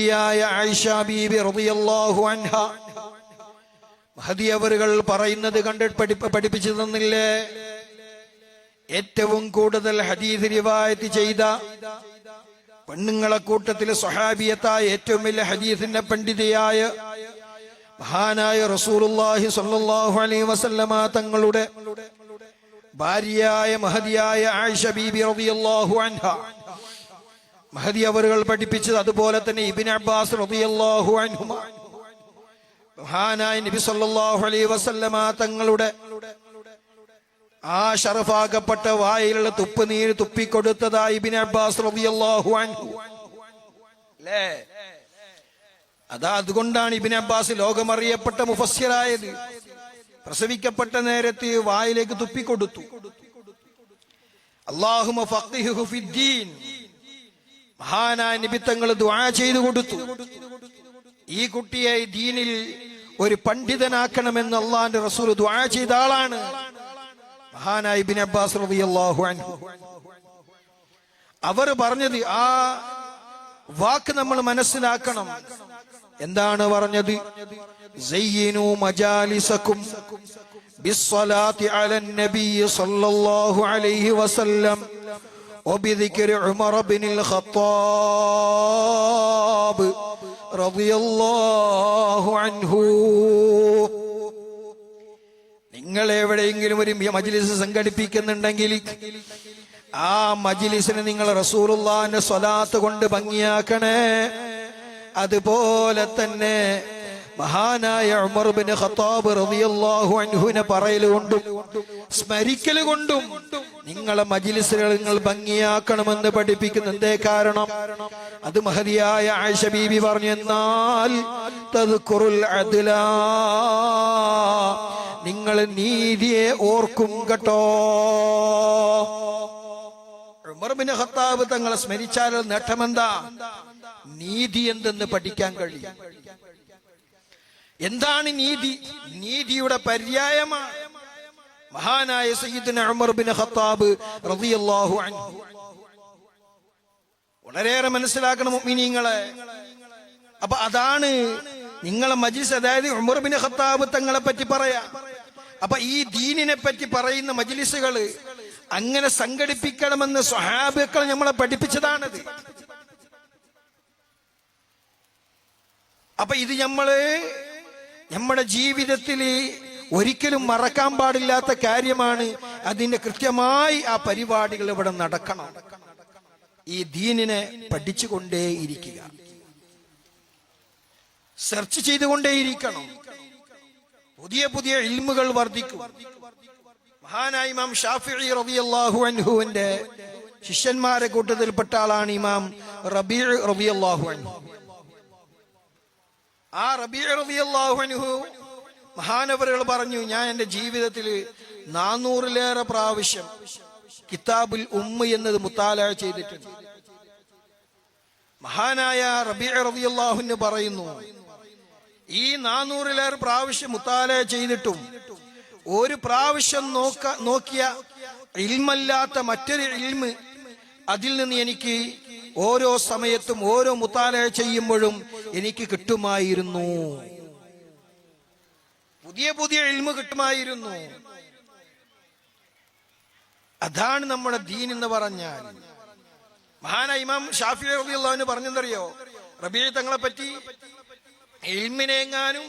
ആയിഷ ബീബി റളിയല്ലാഹു അൻഹ മഹദി അവറുകൾ പറയുന്നത് കണ്ടിട്ട് പഠിപ്പിച്ചു തന്നില്ലേ? ഏറ്റവും കൂടുതൽ ഹദീസ് റിവായത്ത് ചെയ്ത പെണ്ണുങ്ങളെ കൂട്ടത്തിൽ സ്വഹാബിയത്തായ ഏറ്റവും വലിയ ഹദീസിന്റെ പണ്ഡിതയായ മഹാനായ റസൂലുള്ളാഹി സ്വല്ലല്ലാഹു അലൈഹി വസല്ലമ തങ്ങളുടെ ഭാര്യയായ മഹദിയായ ആയിഷ ബീബി റളിയല്ലാഹു അൻഹ മഹദി അവറുകൾ പഠിപ്പിച്ചത്. അതുപോലെ തന്നെ ഇബ്നു അബ്ബാസ് റളിയല്ലാഹു അൻഹുമ മഹാനായ നബി സല്ലല്ലാഹു അലൈഹി വസല്ലമ തങ്ങളുടെ ആ ശറഫാക്കപ്പെട്ട വായിലുള്ള തുപ്പുനീര് തുപ്പിക്കൊടുത്തതായി ഇബ്നു അബ്ബാസ് റളിയല്ലാഹു അൻഹു അല്ലേ? അതുകൊണ്ടാണ് ഇബ്നു അബ്ബാസ് ലോകമറിയപ്പെട്ട മുഫസ്സിറായത്. പ്രസവിക്കപ്പെട്ട നേരത്ത് വായിലേക്ക് തുപ്പിക്കൊടുത്തു. അല്ലാഹുമ്മ ഫഖിഹ്ഹു ഫിദ്ദീൻ, മഹാനായ നബി തങ്ങൾ ദുആ ചെയ്തു കൊടുത്തു. ഈ കുട്ടിയെ ദീനിൽ ഒരു പണ്ഡിതനാക്കണമെന്ന് അള്ളാന്റെ റസൂൽ ദുആ ചെയ്ത ആളാണ് മഹാനായ ഇബ്നു അബ്ബാസ് റളിയല്ലാഹു അൻഹു. അവർ പറഞ്ഞത് ആ വാക്ക് നമ്മൾ മനസ്സിലാക്കണം. എന്താണ് പറഞ്ഞത്? സയ്യിനു മജാലിസകും ബിസ്സലാത്തി അലൻ നബി സല്ലല്ലാഹു അലൈഹി വസല്ലം وبذكر عمر بن الخطاب رضي الله عنه. നിങ്ങൾ എവിടെയെങ്കിലും ഒരു മജ്ലിസ് സംഘടിപ്പിക്കുന്നുണ്ടെങ്കിൽ ആ മജ്ലിസിനെ നിങ്ങൾ റസൂലുള്ളാഹിന്റെ സ്വലാത്ത് കൊണ്ട് ഭംഗിയാക്കണേ. അതുപോലെ തന്നെ മഹാനായ ഉമർ ബിൻ ഖത്താബ് റളിയല്ലാഹു അൻഹുവിനെ പറയലുകൊണ്ടും സ്മരിക്കലുകൊണ്ടും നിങ്ങളെ മജ്ലിസുകൾ നിങ്ങൾ ഭംഗിയാക്കണമെന്ന് പഠിപ്പിക്കുന്നു. എന്തേ കാരണം? അത് മഹദിയായ ആയിഷ ബീബി പറഞ്ഞു, എന്നാൽ തദ്കുറുൽ അദ്ല, നിങ്ങൾ നീതിയെ ഓർക്കും കേട്ടോ. ഉമർ ബിൻ ഖത്താബ് തങ്ങളെ സ്മരിച്ചാൽ നേട്ടമെന്താ? നീതി എന്തെന്ന് പഠിക്കാൻ കഴിയും. എന്താണ് നീതി? നീതിയുടെ പര്യായമാണ് മഹാനായ സയ്യിദുന ഉമർ ബിൻ ഖത്താബ് റളിയല്ലാഹു അൻഹു. വളരെയേറെ മനസ്സിലാക്കണം മുഅ്മിനീങ്ങളെ. അപ്പൊ അതാണ് നിങ്ങളെ മജ്ലിസ്, അതായത് ഉമർ ബിൻ ഖത്താബ് തങ്ങളെ പറ്റി പറയാ. അപ്പൊ ഈ ദീനിനെ പറ്റി പറയുന്ന മജ്ലിസുകൾ അങ്ങനെ സംഘടിപ്പിക്കണമെന്ന് സ്വഹാബികൾ നമ്മളെ പഠിപ്പിച്ചതാണത്. അപ്പൊ ഇത് നമ്മുടെ ജീവിതത്തിൽ ഒരിക്കലും മറക്കാൻ പാടില്ലാത്ത കാര്യമാണ്. അതിന്റെ കൃത്യമായി ആ പരിപാടികൾ ഇവിടെ നടക്കണം. ഈ ദീനിനെ പഠിച്ചുകൊണ്ടേയിരിക്കുക, സെർച്ച് ചെയ്തുകൊണ്ടേയിരിക്കണം. പുതിയ പുതിയ ഇൽമുകൾ വർദ്ധിക്കും. മഹാനായ ഇമാം ഷാഫിഈ റളിയല്ലാഹു അൻഹുവിന്റെ ശിഷ്യന്മാരെ കൂട്ടത്തിൽപ്പെട്ട ആളാണ് ഇമാം റബീഉ റളിയല്ലാഹു അൻഹു. ആ റബീഉ റളിയല്ലാഹു അൻഹു മഹാനവറുകൾ പറഞ്ഞു, ഞാൻ എന്റെ ജീവിതത്തിൽ 400-ലേറെ പ്രാവശ്യം കിതാബുൽ ഉമ്മ എന്നത് മുത്താലഅ ചെയ്തിട്ടുണ്ട്. മഹാനായ റബീഉ റളിയല്ലാഹു അൻഹു പറയുന്നു, ഈ 400-ലേറെ പ്രാവശ്യം മുത്താലഅ ചെയ്തിട്ടും ഒരു പ്രാവശ്യം നോക്കിയ ഇൽമല്ലാത്ത മറ്റൊരു ഇൽമ് അതിൽ നിന്ന് എനിക്ക് ഓരോ സമയത്തും ഓരോ മുത്താലഅ ചെയ്യുമ്പോഴും എനിക്ക് കിട്ടുമായിരുന്നു. പുതിയ പുതിയ ഇൽമ് കിട്ടുമായിരുന്നു. അതാണ് നമ്മുടെ ദീൻ എന്ന് പറഞ്ഞാൽ. മഹാനായ ഇമാം ഷാഫിഈ റളിയല്ലാഹു അൻഹു പറഞ്ഞെന്തറിയോ? റബീഉ തങ്ങളെ പറ്റി, ഇൽമിനെങ്ങാനും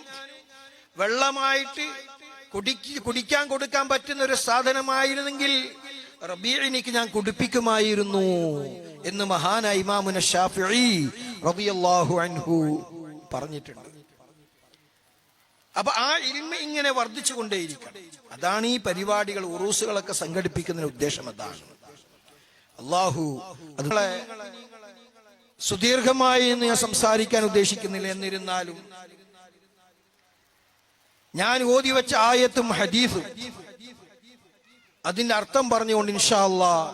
വെള്ളമായിട്ട് കുടിക്കാൻ കൊടുക്കാൻ പറ്റുന്ന ഒരു സാധനമായിരുന്നെങ്കിൽ റബീഇനിക്ക് ഞാൻ കുടിപ്പിക്കുമായിരുന്നു എന്ന് മഹാനായ ഇമാമുന ഷാഫിഈ റളിയല്ലാഹു അൻഹു പറഞ്ഞിട്ടുണ്ട്. അപ്പൊ ആ ഇൽമ ഇങ്ങനെ വർദ്ധിച്ചു കൊണ്ടേയിരിക്കണം. അതാണ് ഈ പരിപാടികൾ, ഉറൂസുകളൊക്കെ സംഘടിപ്പിക്കുന്നതിന് ഉദ്ദേശം. അതാണ് അല്ലാഹു അതുങ്ങളെ സുദീർഘമായി ഞാൻ സംസാരിക്കാൻ ഉദ്ദേശിക്കുന്നില്ല. എന്നിരുന്നാലും ഞാൻ ഓതി വെച്ച ആയത്തും ഹദീസും അതിന്റെ അർത്ഥം പറഞ്ഞുകൊണ്ട് ഇൻഷാ അല്ലാഹ്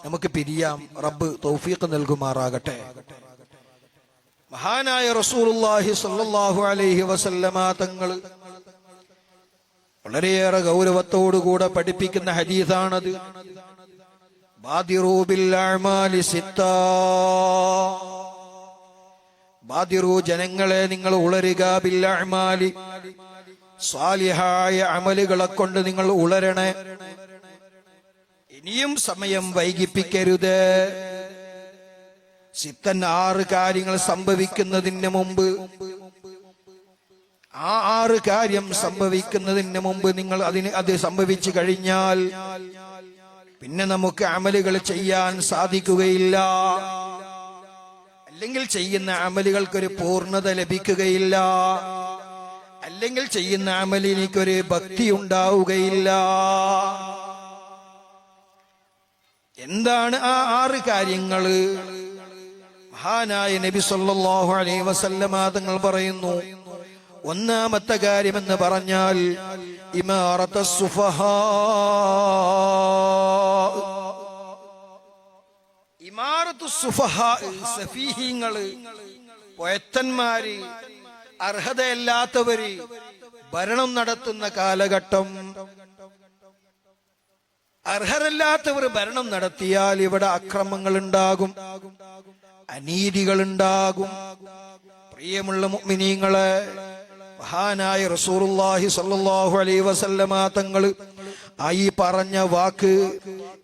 നമുക്ക് പിരിയാം. റബ്ബ് തൗഫീഖ് നൽകുമാറാകട്ടെ. മഹാനായ റസൂലുള്ളാഹി സ്വല്ലല്ലാഹു അലൈഹി വസല്ലമ തങ്ങൾ വളരെയേറെ ഗൗരവത്തോടുകൂടെ പഠിപ്പിക്കുന്ന ഹദീസാണത്. ബാദിറൂ ബിൽ അഅ്മാലി സിത്താ, ബാദിറു ജനങ്ങളെ നിങ്ങൾ ഉളരുക ബിൽ അഅ്മാലി സ്വാലിഹായ അമലുകളെ കൊണ്ട് നിങ്ങൾ ഉളരണേ. ഇനിയും സമയം വൈകിപ്പിക്കരുത്. സിത്തൻ 6 കാര്യങ്ങൾ സംഭവിക്കുന്നതിന് മുമ്പ്, ആ 6 കാര്യം സംഭവിക്കുന്നതിന് മുമ്പ് നിങ്ങൾ അത് സംഭവിച്ചു കഴിഞ്ഞാൽ പിന്നെ നമുക്ക് അമലുകൾ ചെയ്യാൻ സാധിക്കുകയില്ല. അല്ലെങ്കിൽ ചെയ്യുന്ന അമലുകൾക്കൊരു പൂർണ്ണത ലഭിക്കുകയില്ല. അല്ലെങ്കിൽ ചെയ്യുന്ന അമലിനൊരു ഭക്തി ഉണ്ടാവുകയില്ല. എന്താണ് ആ 6 കാര്യങ്ങള്? മഹാനായ നബി സല്ലല്ലാഹു അലൈഹി വസല്ലമ തങ്ങൾ പറയുന്നു, ഒന്നാമത്തെ കാര്യമെന്ന് പറഞ്ഞാൽ ഇമാറത്തുസ് സുഫഹാ. ഇമാറത്തുസ് സുഫഹാ, സഫീഹീങ്ങള്, പോയത്തന്മാര്, അർഹതയില്ലാത്തവര് ഭരണം നടത്തുന്ന കാലഘട്ടം. അർഹരല്ലാത്തവർ ഭരണം നടത്തിയാൽ ഇവിടെ അക്രമങ്ങൾ ഉണ്ടാകും, അനീതികൾ ഉണ്ടാകും. പ്രിയമുള്ള മുഅ്മിനീങ്ങളെ, മഹാനായ റസൂലുള്ളാഹി സ്വല്ലല്ലാഹു അലൈഹി വസല്ലമ തങ്ങൾ ഈ പറഞ്ഞ വാക്ക്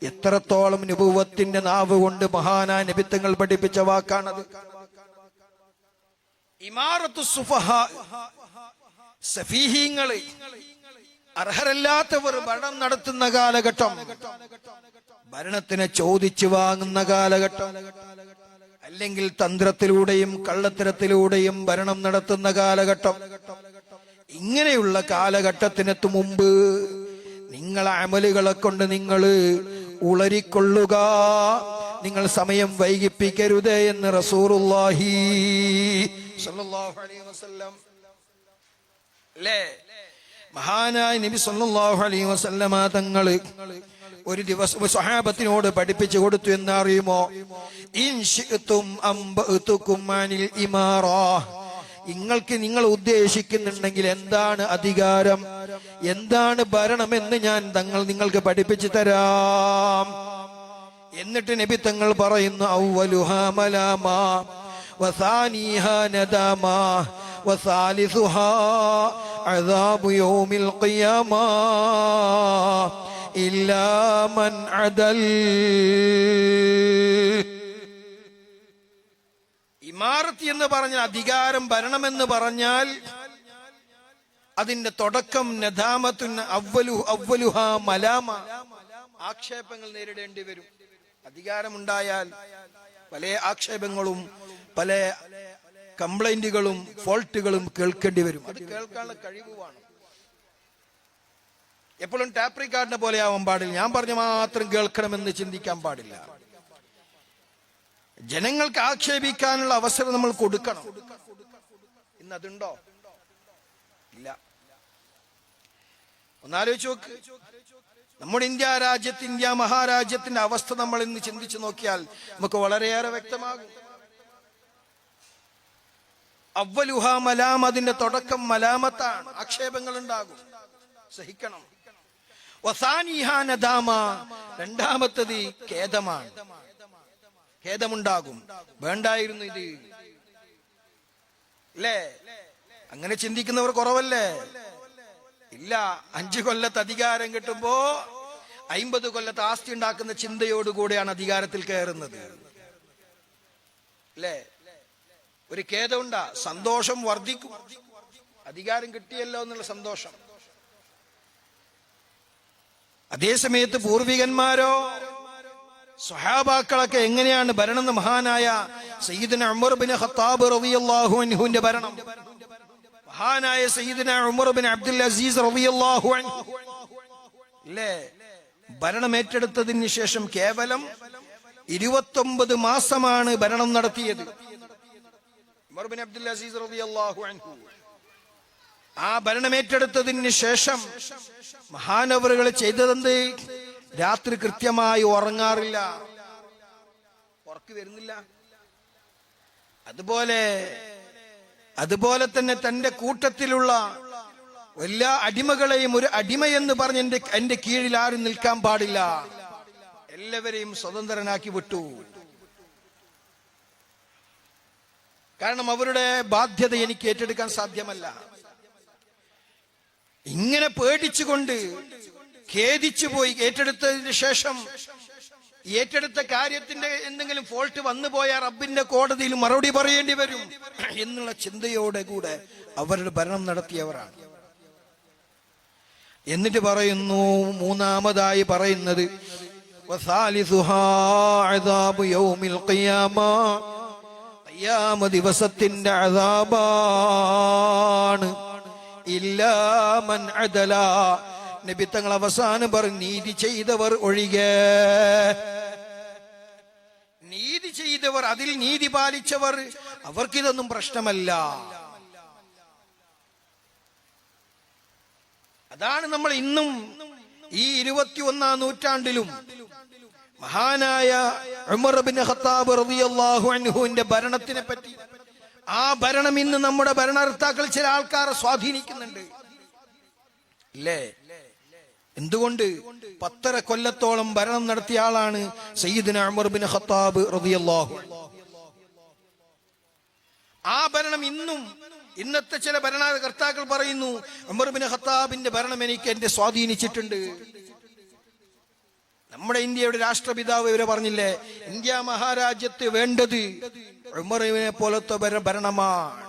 എത്രത്തോളം നബുവത്തിന്റെ നാവ് കൊണ്ട് മഹാനായ നബി തങ്ങൾ പഠിപ്പിച്ച വാക്കാണത്. ഇമാറത്തുസ് സുഫഹാ, സഫീഹീങ്ങള്, അർഹരല്ലാത്തവർ ഭരണം നടത്തുന്ന കാലഘട്ടം, ഭരണത്തിനെ ചോദിച്ചു വാങ്ങുന്ന കാലഘട്ടം, അല്ലെങ്കിൽ തന്ത്രത്തിലൂടെയും കള്ളത്തരത്തിലൂടെയും ഭരണം നടത്തുന്ന കാലഘട്ടം. ഇങ്ങനെയുള്ള കാലഘട്ടത്തിനെത്തു മുമ്പ് നിങ്ങളെ അമലുകളെ കൊണ്ട് നിങ്ങൾ ഉളരിക്കൊള്ളുക, നിങ്ങൾ സമയം വൈകിപ്പിക്കരുത് എന്ന് റസൂലുള്ളാഹി സ്വല്ലല്ലാഹു അലൈഹി വസല്ലം അല്ലേ. മഹാനായ നബി സല്ലല്ലാഹു അലൈഹി വസല്ലമ തങ്ങൾ ഒരു ദിവസം സ്വഹാബത്തിനോട് പഠിപ്പിച്ചു കൊടുത്തു. എന്നറിയുമോ? ഇൻ ശിഅ്തും അംബഅ്തുകും അനിൽ ഇമാറ. നിങ്ങൾ ഉദ്ദേശിക്കുന്നുണ്ടെങ്കിൽ എന്താണ് അധികാരം, എന്താണ് ഭരണമെന്ന് ഞാൻ നിങ്ങൾക്ക് പഠിപ്പിച്ചു തരാം. എന്നിട്ട് നബി തങ്ങൾ പറയുന്നു, അവ്വലുഹാ മലാമാ വസാനിഹാ നദാമാ വസാലിസുഹാ അദാബു യൗമിൽ ഖിയാമാ ഇല്ലാ മൻ അദൽ. ഇമാറത്ത് എന്ന് പറഞ്ഞാൽ അധികാരം, ഭരണമെന്ന് പറഞ്ഞാൽ അതിന്റെ തുടക്കം നദാമത്തുൻ അവ്വലുഹാ മലാമ, ആക്ഷേപങ്ങൾ നേരിടേണ്ടി വരും. അധികാരമുണ്ടായാൽ പല ആക്ഷേപങ്ങളും പല കംപ്ലൈന്റുകളും ഫോൾട്ടുകളും കേൾക്കേണ്ടി വരും. അത് കേൾക്കാനുള്ള കഴിവാണ്. എപ്പോഴും ടാപ്പ് റെക്കോർഡിനെ പോലെ ആവാൻ പാടില്ല. ഞാൻ പറഞ്ഞ മാത്രം കേൾക്കണമെന്ന് ചിന്തിക്കാൻ പാടില്ല. ജനങ്ങൾക്ക് ആക്ഷേപിക്കാനുള്ള അവസരം നമ്മൾ കൊടുക്കണം. ഇന്ന് അതുണ്ടോ? ഇല്ല. ഒന്നാലോചിച്ച് നോക്ക്. നമ്മുടെ ഇന്ത്യ മഹാരാജ്യത്തിന്റെ അവസ്ഥ നമ്മൾ ഇന്ന് ചിന്തിച്ചു നോക്കിയാൽ നമുക്ക് വളരെയേറെ വ്യക്തമാകും. അവ്വലുഹാ മലാം, അതിന്റെ തുടക്കം മലാമത്താണ്, ആക്ഷേപങ്ങൾ ഉണ്ടാകും, സഹിക്കണം. വസാനിഹാ നദാമ, രണ്ടാമത്തത് ഖേദമാണ്, ഖേദമുണ്ടാകും. വേണ്ടായിരുന്നു ഇത്, അല്ലേ? അങ്ങനെ ചിന്തിക്കുന്നവർ കുറവല്ലേ? ഇല്ല. 5 കൊല്ലത്ത് അധികാരം കിട്ടുമ്പോ 50 കൊല്ലത്ത് ആസ്തി ഉണ്ടാക്കുന്ന ചിന്തയോടുകൂടിയാണ് അധികാരത്തിൽ കയറുന്നത്, അല്ലേ? ഒരു ഖേദമുണ്ടാ, സന്തോഷം വർദ്ധിക്കും. അധികാരം കിട്ടിയല്ലോ എന്നുള്ള സന്തോഷം. അതേസമയത്ത് പൂർവികന്മാരോ സ്വഹാബാക്കളൊക്കെ എങ്ങനെയാണ് ഭരണം? മഹാനായ സയ്യിദുന ഉമർ ബിൻ ഖത്താബ് റളിയല്ലാഹു അൻഹുവിന്റെ ഭരണം, മഹാനായ സയ്യിദുന ഉമർ ബിൻ അബ്ദുൽ അസീസ് റളിയല്ലാഹു അൻഹു, ഇല്ലേ? ഭരണം ഏറ്റെടുത്തതിന് ശേഷം കേവലം 29 മാസമാണ് ഭരണം നടത്തിയത്. ഉമർ ബിൻ അബ്ദുൽ അസീസ് റളിയല്ലാഹു അൻഹു ആ ഭരണം ഏറ്റെടുത്തതിന് ശേഷം മഹാനവറുകൾ ചെയ്തതെന്ത്? രാത്രി കൃത്യമായി ഉറങ്ങാറില്ല, ഉറക്ക് വരുന്നില്ല. അതുപോലെ തന്നെ തന്റെ കൂട്ടത്തിലുള്ള എല്ലാ അടിമകളെയും ഒരു അടിമയെന്ന് പറഞ്ഞ് എന്റെ കീഴിൽ ആരും നിൽക്കാൻ പാടില്ല, എല്ലാവരെയും സ്വതന്ത്രനാക്കി വിട്ടു. കാരണം അവരുടെ ബാധ്യത എനിക്ക് ഏറ്റെടുക്കാൻ സാധ്യമല്ല. ഇങ്ങനെ പേടിച്ചുകൊണ്ട് ഖേദിച്ചു പോയി ഏറ്റെടുത്തതിന് ശേഷം ഏറ്റെടുത്ത കാര്യത്തിന്റെ എന്തെങ്കിലും ഫോൾട്ട് വന്നു പോയാൽ റബ്ബിന്റെ കോടതിയിൽ മറുപടി പറയേണ്ടി വരും എന്നുള്ള ചിന്തയോടെ കൂടെ അവരുടെ ഭരണം നടത്തിയവരാണ്. എന്നിട്ട് പറയുന്നു, മൂന്നാമതായി പറയുന്നത് ഖിയാമ ദിവസത്തിന്റെ അദാബാണ്. ഇല്ലാ മൻ അദല, നബി തങ്ങൾ അവസാനം പറഞ്ഞു, നീതി ചെയ്തവർ ഒഴികെ. നീതി ചെയ്തവർ, അതിൽ നീതി പാലിച്ചവർ, അവർക്കിതൊന്നും പ്രശ്നമല്ല. അതാണ് നമ്മൾ ഇന്നും ഈ 21ാം നൂറ്റാണ്ടിലും മഹാനായ ഉമർ ഇബ്നു ഖത്താബ് റളിയല്ലാഹു അൻഹുവിന്റെ ഭരണത്തിനെ പറ്റി, ആ ഭരണം ഇന്ന് നമ്മുടെ ഭരണകർത്താക്കൾ ചില ആൾക്കാരെ സ്വാധീനിക്കുന്നുണ്ട് അല്ലേ? എന്തുകൊണ്ട്? 10 കൊല്ലത്തോളം ഭരണം നടത്തിയ ആളാണ് സയ്യിദുനാ ഉമർ ഇബ്നു ഖത്താബ് റളിയല്ലാഹു അൻഹു. ആ ഭരണം ഇന്നും ഇന്നത്തെ ചില ഭരണകർത്താക്കൾ പറയുന്നു, ഉമർ ഇബ്നു ഖത്താബിന്റെ ഭരണം എനിക്ക് എന്നെ സ്വാധീനിച്ചിട്ടുണ്ട്. നമ്മുടെ ഇന്ത്യയുടെ രാഷ്ട്രപിതാവ് ഇവരെ പറഞ്ഞില്ലേ, ഇന്ത്യ മഹാരാജ്യത്ത് വേണ്ടത് ഉമറിനെ പോലത്തെ ഭരണമാണ്.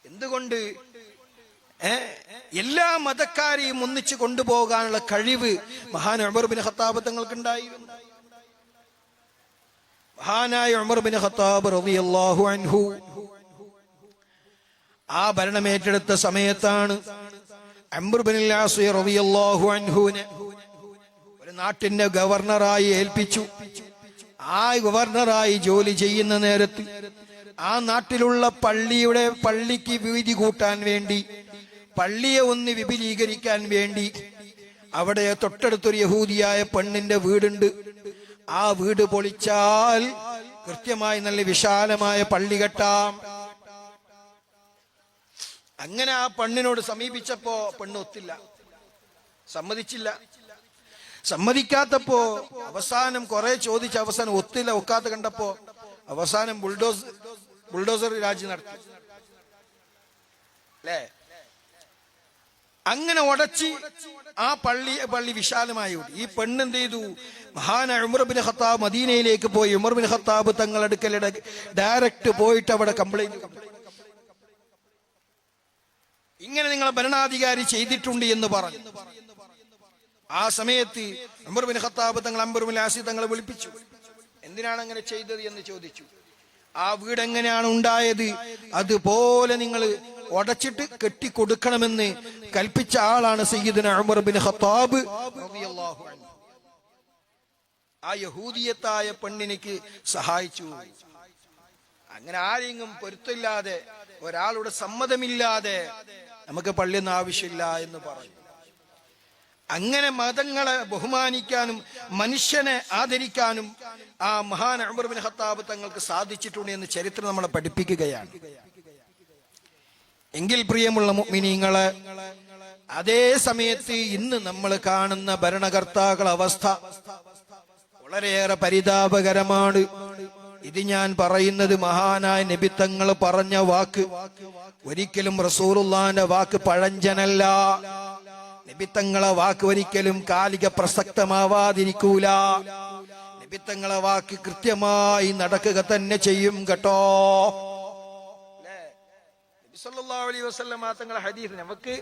എന്തുകൊണ്ട്? എല്ലാ മതക്കാരെയും ഒന്നിച്ചു കൊണ്ടുപോകാനുള്ള കഴിവ് മഹാൻ ഉമർ ഇബ്നു ഖത്താബ് തങ്ങൾക്കുണ്ടായിരുന്നു. മഹാനായ ഉമർ ഇബ്നു ഖത്താബ് റളിയല്ലാഹു അൻഹു ആ ഭരണം ഏറ്റെടുത്ത സമയത്താണ് അംർ ഇബ്നുൽ ആസ് റളിയല്ലാഹു അൻഹുവിനെ ഒരു നാട്ടിന്റെ ഗവർണറായി ഏൽപ്പിച്ചു. ആ ഗവർണറായി ജോലി ചെയ്യുന്ന നേരത്ത് ആ നാട്ടിലുള്ള പള്ളിക്ക് വീതി കൂട്ടാൻ വേണ്ടി, പള്ളിയെ ഒന്ന് വിപുലീകരിക്കാൻ വേണ്ടി അവിടെ തൊട്ടടുത്തൊരു യഹൂദിയായ പെണ്ണിന്റെ വീടുണ്ട്. ആ വീട് പൊളിച്ചാൽ കൃത്യമായി നല്ല വിശാലമായ പള്ളി കെട്ടാം. അങ്ങനെ ആ പെണ്ണിനോട് സമീപിച്ചപ്പോ പെണ്ണ് ഒത്തില്ല, സമ്മതിച്ചില്ല. സമ്മതിക്കാത്തപ്പോ അവസാനം കുറെ ചോദിച്ച് അവസാനം ഒക്കാത്ത കണ്ടപ്പോ അവസാനം ബുൾഡോസർ രാജ് നടത്തി അല്ലേ? അങ്ങനെ ഉടച്ച് ആ പള്ളി വിശാലമായി. ഈ പെണ്ണ് എന്ത് ചെയ്തു? മഹാനായ ഉമർ ഇബ്നു ഖത്താബ് മദീനയിലേക്ക് പോയി. ഉമർ ഇബ്നു ഖത്താബ് തങ്ങളുടെ അടുക്കൽ ഡയറക്റ്റ് പോയിട്ട് അവിടെ കംപ്ലൈന്റ്, ഇങ്ങനെ നിങ്ങളെ ഭരണാധികാരി ചെയ്തിട്ടുണ്ട് എന്ന് പറഞ്ഞു. ആ സമയത്ത് ഉമർ ഇബ്നു ഖത്താബ് തങ്ങൾ അംർ ഇബ്നുൽ ആസ് തങ്ങളെ വിളിപ്പിച്ചു. എന്തിനാണ് അങ്ങനെ ചെയ്തത് എന്ന് ചോദിച്ചു. ആ വീട് എങ്ങനെയാണ് ഉണ്ടായത് അതുപോലെ നിങ്ങൾ ഉടച്ചിട്ട് കെട്ടിക്കൊടുക്കണമെന്ന് കൽപ്പിച്ച ആളാണ് സയ്യിദുനാ ഉമർ ഇബ്നു ഖത്താബ് റളിയല്ലാഹു അൻഹു. ആ യഹൂദിയത്തായ പെണ്ണിനിക്ക് സഹായിച്ചു. അങ്ങനെ ആരെങ്കിലും പൊരുത്തമില്ലാതെ, ഒരാളുടെ സമ്മതമില്ലാതെ നമുക്ക് പള്ളിയൊന്നും ആവശ്യമില്ല എന്ന് പറഞ്ഞു. അങ്ങനെ മതങ്ങളെ ബഹുമാനിക്കാനും മനുഷ്യനെ ആദരിക്കാനും ആ മഹാൻ ഉമർ ഇബ്നു ഖത്താബ് തങ്ങൾക്ക് സാധിച്ചിട്ടുണ്ട് എന്ന് ചരിത്രം നമ്മളെ പഠിപ്പിക്കുകയാണ്. എങ്കിൽ പ്രിയമുള്ള മുഅ്മിനീങ്ങളെ, അതേ സമയത്ത് ഇന്ന് നമ്മൾ കാണുന്ന ഭരണകർത്താക്കളുടെ അവസ്ഥ വളരെയേറെ പരിതാപകരമാണ്. ഇത് ഞാൻ പറയുന്നത് മഹാനായ നബി തങ്ങൾ പറഞ്ഞ വാക്ക്, ഒരിക്കലും റസൂലുള്ളാഹിന്റെ വാക്ക് പഴഞ്ചനല്ല. നബി തങ്ങളെ വാക്ക് ഒരിക്കലും കാലിക പ്രസക്തമാവാതിരിക്കൂല. നബി തങ്ങളെ വാക്ക് കൃത്യമായി നടക്കുക തന്നെ ചെയ്യും കേട്ടോ. നബി സല്ലല്ലാഹു അലൈഹി വസല്ലം തങ്ങളെ ഹദീസ് നമുക്ക്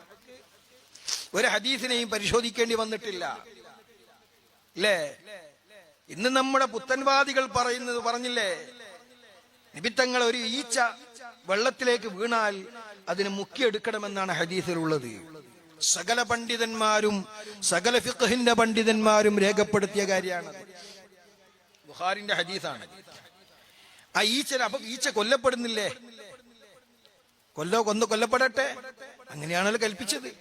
ഒരു ഹദീസിനെയും പരിശോധിക്കേണ്ടി വന്നിട്ടില്ല അല്ലേ? ഇന്ന് നമ്മുടെ പുത്തൻവാദികൾ പറഞ്ഞില്ലേ, നബിത്തങ്ങൾ ഒരു ഈച്ച വെള്ളത്തിലേക്ക് വീണാൽ അതിനെ മുക്കിയെടുക്കണമെന്നാണ് ഹദീസിലുള്ളത്. സകല പണ്ഡിതന്മാരും സകല ഫിഖ്ഹിന്റെ പണ്ഡിതന്മാരും രേഖപ്പെടുത്തിയ കാര്യമാണ്. ബുഖാരിന്റെ ഹദീസാണ്. ആ ഈച്ച കൊല്ലപ്പെടുന്നില്ലേ? കൊല്ലപ്പെടട്ടെ, അങ്ങനെയാണല്ലോ കൽപ്പിച്ചത്.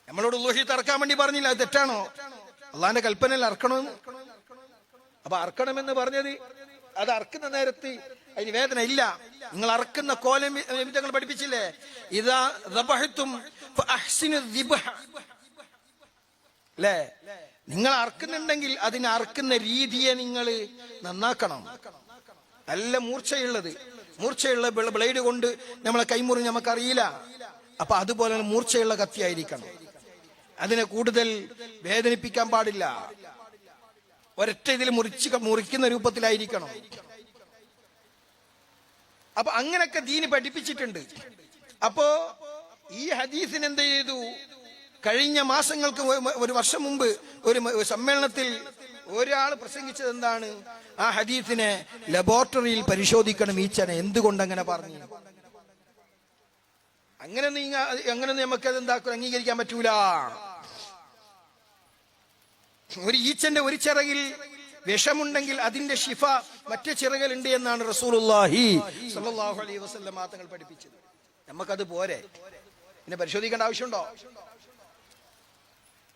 നമ്മളോട് ഉള്ളൂഹി തറക്കാൻ വേണ്ടി പറഞ്ഞില്ല, അത് തെറ്റാണോ? അള്ളാന്റെ കൽപ്പനയിൽ അറക്കണമെന്ന്. അപ്പൊ അറക്കണമെന്ന് പറഞ്ഞത്, അത് അറക്കുന്ന നേരത്ത് അതിന് വേദന ഇല്ല. നിങ്ങൾ അറക്കുന്ന കോലം ഞങ്ങൾ പഠിപ്പിച്ചില്ലേ, ഇതാ ദബഹ്തും ഫഅഹ്സിനു ദിബ്ഹ അല്ലേ? നിങ്ങൾ അറക്കുന്നുണ്ടെങ്കിൽ അതിനെ അറക്കുന്ന രീതിയെ നിങ്ങൾ നന്നാക്കണം. നല്ല മൂർച്ചയുള്ള ബ്ലേഡ് കൊണ്ട് നമ്മളെ കൈമുറി നമുക്കറിയില്ല. അപ്പൊ അതുപോലെ മൂർച്ചയുള്ള കത്തിയായിരിക്കണം. അതിനെ കൂടുതൽ വേദനിപ്പിക്കാൻ പാടില്ല. ഒരൊറ്റ ഇതിൽ മുറിക്കുന്ന രൂപത്തിലായിരിക്കണം. അപ്പൊ അങ്ങനൊക്കെ ദീന് പഠിപ്പിച്ചിട്ടുണ്ട്. അപ്പോ ഈ ഹദീസിന് എന്ത് ചെയ്തു? കഴിഞ്ഞ മാസങ്ങൾക്ക് ഒരു വർഷം മുമ്പ് ഒരു സമ്മേളനത്തിൽ ഒരാൾ പ്രസംഗിച്ചത് എന്താണ്? ആ ഹദീസിനെ ലബോറട്ടറിയിൽ പരിശോധിക്കണം ഈച്ചനെ. എന്തുകൊണ്ട് അങ്ങനെ പറഞ്ഞു? അങ്ങനെ നമുക്കത് എന്താക്കും, അംഗീകരിക്കാൻ പറ്റൂല. ഒരു ഈച്ചന്റെ ഒരു ചിറകിൽ വിഷമുണ്ടെങ്കിൽ അതിന്റെ ഷിഫ മറ്റു ചിറകലുണ്ട് എന്നാണ് റസൂലുള്ളാഹി സ്വല്ലല്ലാഹു അലൈഹി വസല്ലം തങ്ങൾ പഠിപ്പിച്ചത്. നമുക്കത് പോരെ, പിന്നെ പരിശോധിക്കേണ്ട ആവശ്യമുണ്ടോ?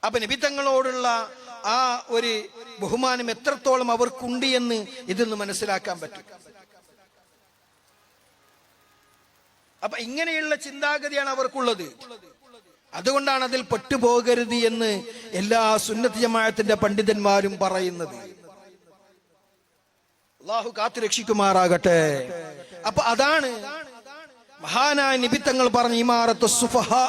അപ്പൊ നബി തങ്ങളോടുള്ള ആ ഒരു ബഹുമാനം എത്രത്തോളം അവർക്കുണ്ട് എന്ന് ഇതൊന്ന് മനസ്സിലാക്കാൻ പറ്റും. അപ്പൊ ഇങ്ങനെയുള്ള ചിന്താഗതിയാണ് അവർക്കുള്ളത്. അതുകൊണ്ടാണ് അതിൽ പെട്ടുപോകരുത് എന്ന് എല്ലാ സുന്നത്ത് ജമാഅത്തിന്റെ പണ്ഡിതന്മാരും പറയുന്നത്. അല്ലാഹു കാത്തുരക്ഷിക്കുമാറാകട്ടെ. അപ്പൊ അതാണ് മഹാനായ നബി തങ്ങൾ പറഞ്ഞ ഇമാറത്തു സുഫഹാ,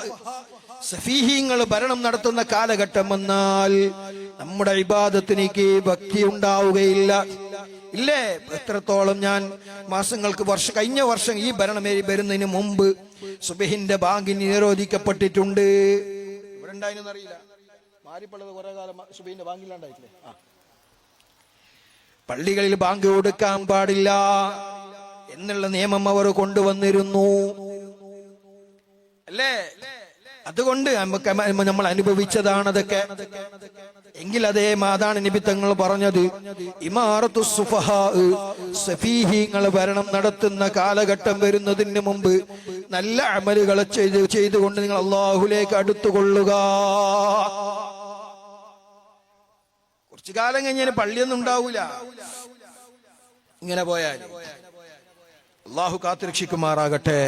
സഫീഹീങ്ങൾ ഭരണം നടത്തുന്ന കാലഘട്ടം വന്നാൽ നമ്മുടെ ഇബാദത്തിലേക്ക് ഭക്തി ഉണ്ടാവുകയില്ല. ഇല്ലേ? എത്രത്തോളം ഞാൻ കഴിഞ്ഞ വർഷം ഈ ഭരണം വരുന്നതിന് മുമ്പ് സുബഹിന്റെ ബാങ്കിന് നിരോധിക്കപ്പെട്ടിട്ടുണ്ട്. ഇവിടെ ഉണ്ടായിരുന്നു അറിയില്ല, മാറിപ്പള്ളത് കുറെ കാലം സുബഹിന്റെ ബാങ്കിലുണ്ടായിട്ടില്ലേ? പള്ളികളിൽ ബാങ്ക് കൊടുക്കാൻ പാടില്ല എന്നുള്ള നിയമം അവർ കൊണ്ടുവന്നിരുന്നു, അല്ലേ? അതുകൊണ്ട് നമ്മൾ അനുഭവിച്ചതാണ് അതൊക്കെ. എങ്കിൽ അതേ അതാണ് നബി തങ്ങൾ പറഞ്ഞത്, ഇമാറത്തു സുഫഹാ, സഫീഹീങ്ങൾ ഭരണം നടത്തുന്ന കാലഘട്ടം വരുന്നതിന് മുമ്പ് നല്ല അമലുകൾ ചെയ്തുകൊണ്ട് നിങ്ങൾ അല്ലാഹുവിലേക്ക് അടുത്തുകൊള്ളുക. കുറച്ചു കാലം കഴിഞ്ഞാൽ പള്ളിയൊന്നും ഉണ്ടാവൂല ഇങ്ങനെ പോയാൽ. അല്ലാഹു കാത്തുരക്ഷിക്കുമാറാകട്ടെ.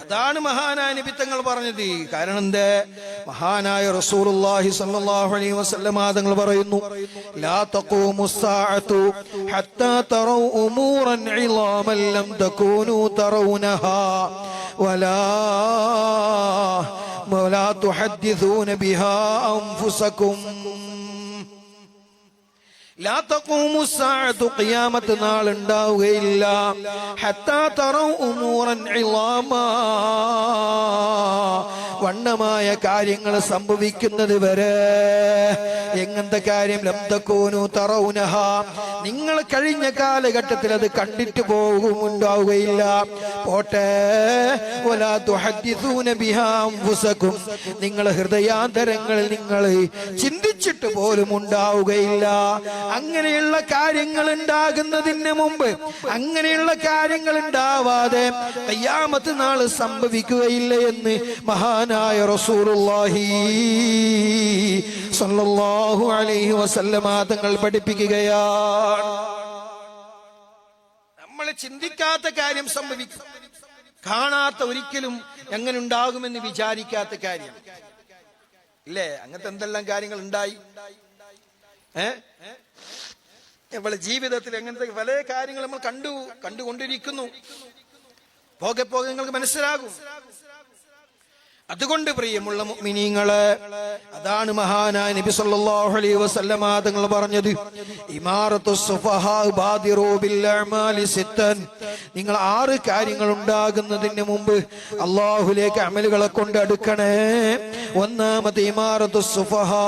അതാണ് മഹാനായ നബി തങ്ങൾ പറഞ്ഞത്. കാരണം എന്താ? മഹാനായ റസൂലുള്ളാഹി സ്വല്ലല്ലാഹു അലൈഹി വസല്ലം തങ്ങൾ പറയുന്നു, ലാ തഖൂമുസ്സാഅതു ഹത്താ തറൗ ഉമൂറൻ ഇളാമൻ ലം തകൂനു തറൗനഹാ വലാ തുഹദ്ദിസൂന ബിഹാ അൻഫുസകും. ലാ തഖൂമുസ്സാഅതു, ഖിയാമത്ത് നാൾ ഉണ്ടാവുകയില്ല, ഹത്താ തറൗ ഉമൂറൻ ഇളാമാ, വണ്ണമായ കാര്യങ്ങൾ സംഭവിക്കുന്നത് വരെ. എങ്ങനത്തെ കാര്യം? ലം തകൂനു തറൗനഹാ, നിങ്ങൾ കഴിഞ്ഞ കാലഘട്ടത്തിൽ അത് കണ്ടിട്ട് ഉണ്ടാവുകയില്ല. പോട്ടെ, വലാ തുഹദ്ദിസൂന ബിഹാ അൻഫുസകും, നിങ്ങൾ ഹൃദയാന്തരങ്ങളിൽ നിങ്ങൾ ചിന്തിച്ചിട്ട് പോലും ഉണ്ടാവുകയില്ല. അങ്ങനെയുള്ള കാര്യങ്ങൾ ഉണ്ടാകുന്നതിന് മുമ്പ്, അങ്ങനെയുള്ള കാര്യങ്ങൾ ഉണ്ടാവാതെ ഖിയാമത്ത് നാൾ സംഭവിക്കുകയില്ല എന്ന് മഹാനായ റസൂലുള്ളാഹി സ്വല്ലല്ലാഹു അലൈഹി വസല്ലം തങ്ങൾ പഠിപ്പിക്കുകയാണ്. നമ്മൾ ചിന്തിക്കാത്ത കാര്യം സംഭവിക്കും, കാണാത്ത, ഒരിക്കലും എങ്ങനെ ഉണ്ടാകുമെന്ന് വിചാരിക്കാത്ത കാര്യം, ഇല്ലേ? അങ്ങനത്തെ എന്തെല്ലാം കാര്യങ്ങൾ ഉണ്ടായി. നമ്മളെ ജീവിതത്തിൽ എങ്ങനത്തെ പല കാര്യങ്ങൾ നമ്മൾ കണ്ടുകൊണ്ടിരിക്കുന്നു. പോകെ പോകെ നിങ്ങൾക്ക് മനസ്സിലാകും. അതുകൊണ്ട് പ്രിയമുള്ള മുഅ്മിനീങ്ങളെ, അതാണ് മഹാനായ നബി സല്ലല്ലാഹു അലൈഹി വസല്ലം തങ്ങൾ പറഞ്ഞത്, ഇമാറത്തുസ് സുഫഹാ ബാദിറു ബിൽ അഅമാലി സിത്തൻ, നിങ്ങൾ 6 കാര്യങ്ങൾ ഉണ്ടാകുന്നതിന് മുമ്പ് അല്ലാഹുവിലേക്ക് അമലുകളെ കൊണ്ട് അടുക്കണേ. ഒന്നാമത്തെ ഇമാറത്തുസ് സുഫഹാ,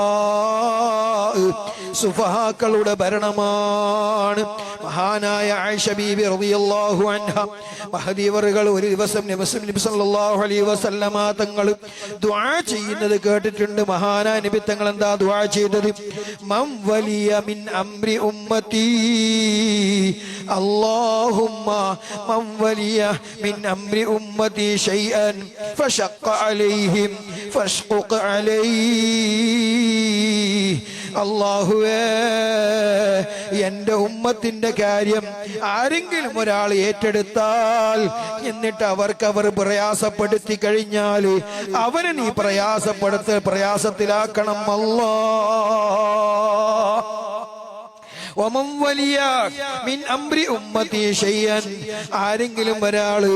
സുഫഹാക്കളുടെ ഭരണമാണ്. മഹാനായ ആയിഷ ബീബി റളിയല്ലാഹു അൻഹ മഹദിവറുകൾ ഒരു ദിവസം നബി സല്ലല്ലാഹു അലൈഹി വസല്ലം തങ്ങൾ ദുആ ചെയ്യുന്നത് കേട്ടിട്ടുണ്ട്. മഹാനായ നബി തങ്ങൾ എന്താ ദുആ ചെയ്തത്? മൻ വലിയ മിൻ അംരി ഉമ്മത്തി, അല്ലാഹുമ്മ മൻ വലിയ മിൻ അംരി ഉമ്മത്തി ശൈഅൻ ഫശഖ അലൈഹിം ഫശ്ഖുഖ് അലൈഹി. അല്ലാഹുവേ, എന്റെ ഉമ്മത്തിന്റെ കാര്യം ആരെങ്കിലും ഒരാൾ ഏറ്റെടുത്താൽ, എന്നിട്ട് അവർ പ്രയാസപ്പെടുത്തി കഴിഞ്ഞാൽ അവനെ നീ പ്രയാസത്തിലാക്കണം അല്ലാഹ്. വമൻ വലിയ മിൻ അംരി ഉമ്മത്തി ഷൈഅൻ, ആരെങ്കിലും ഒരാള്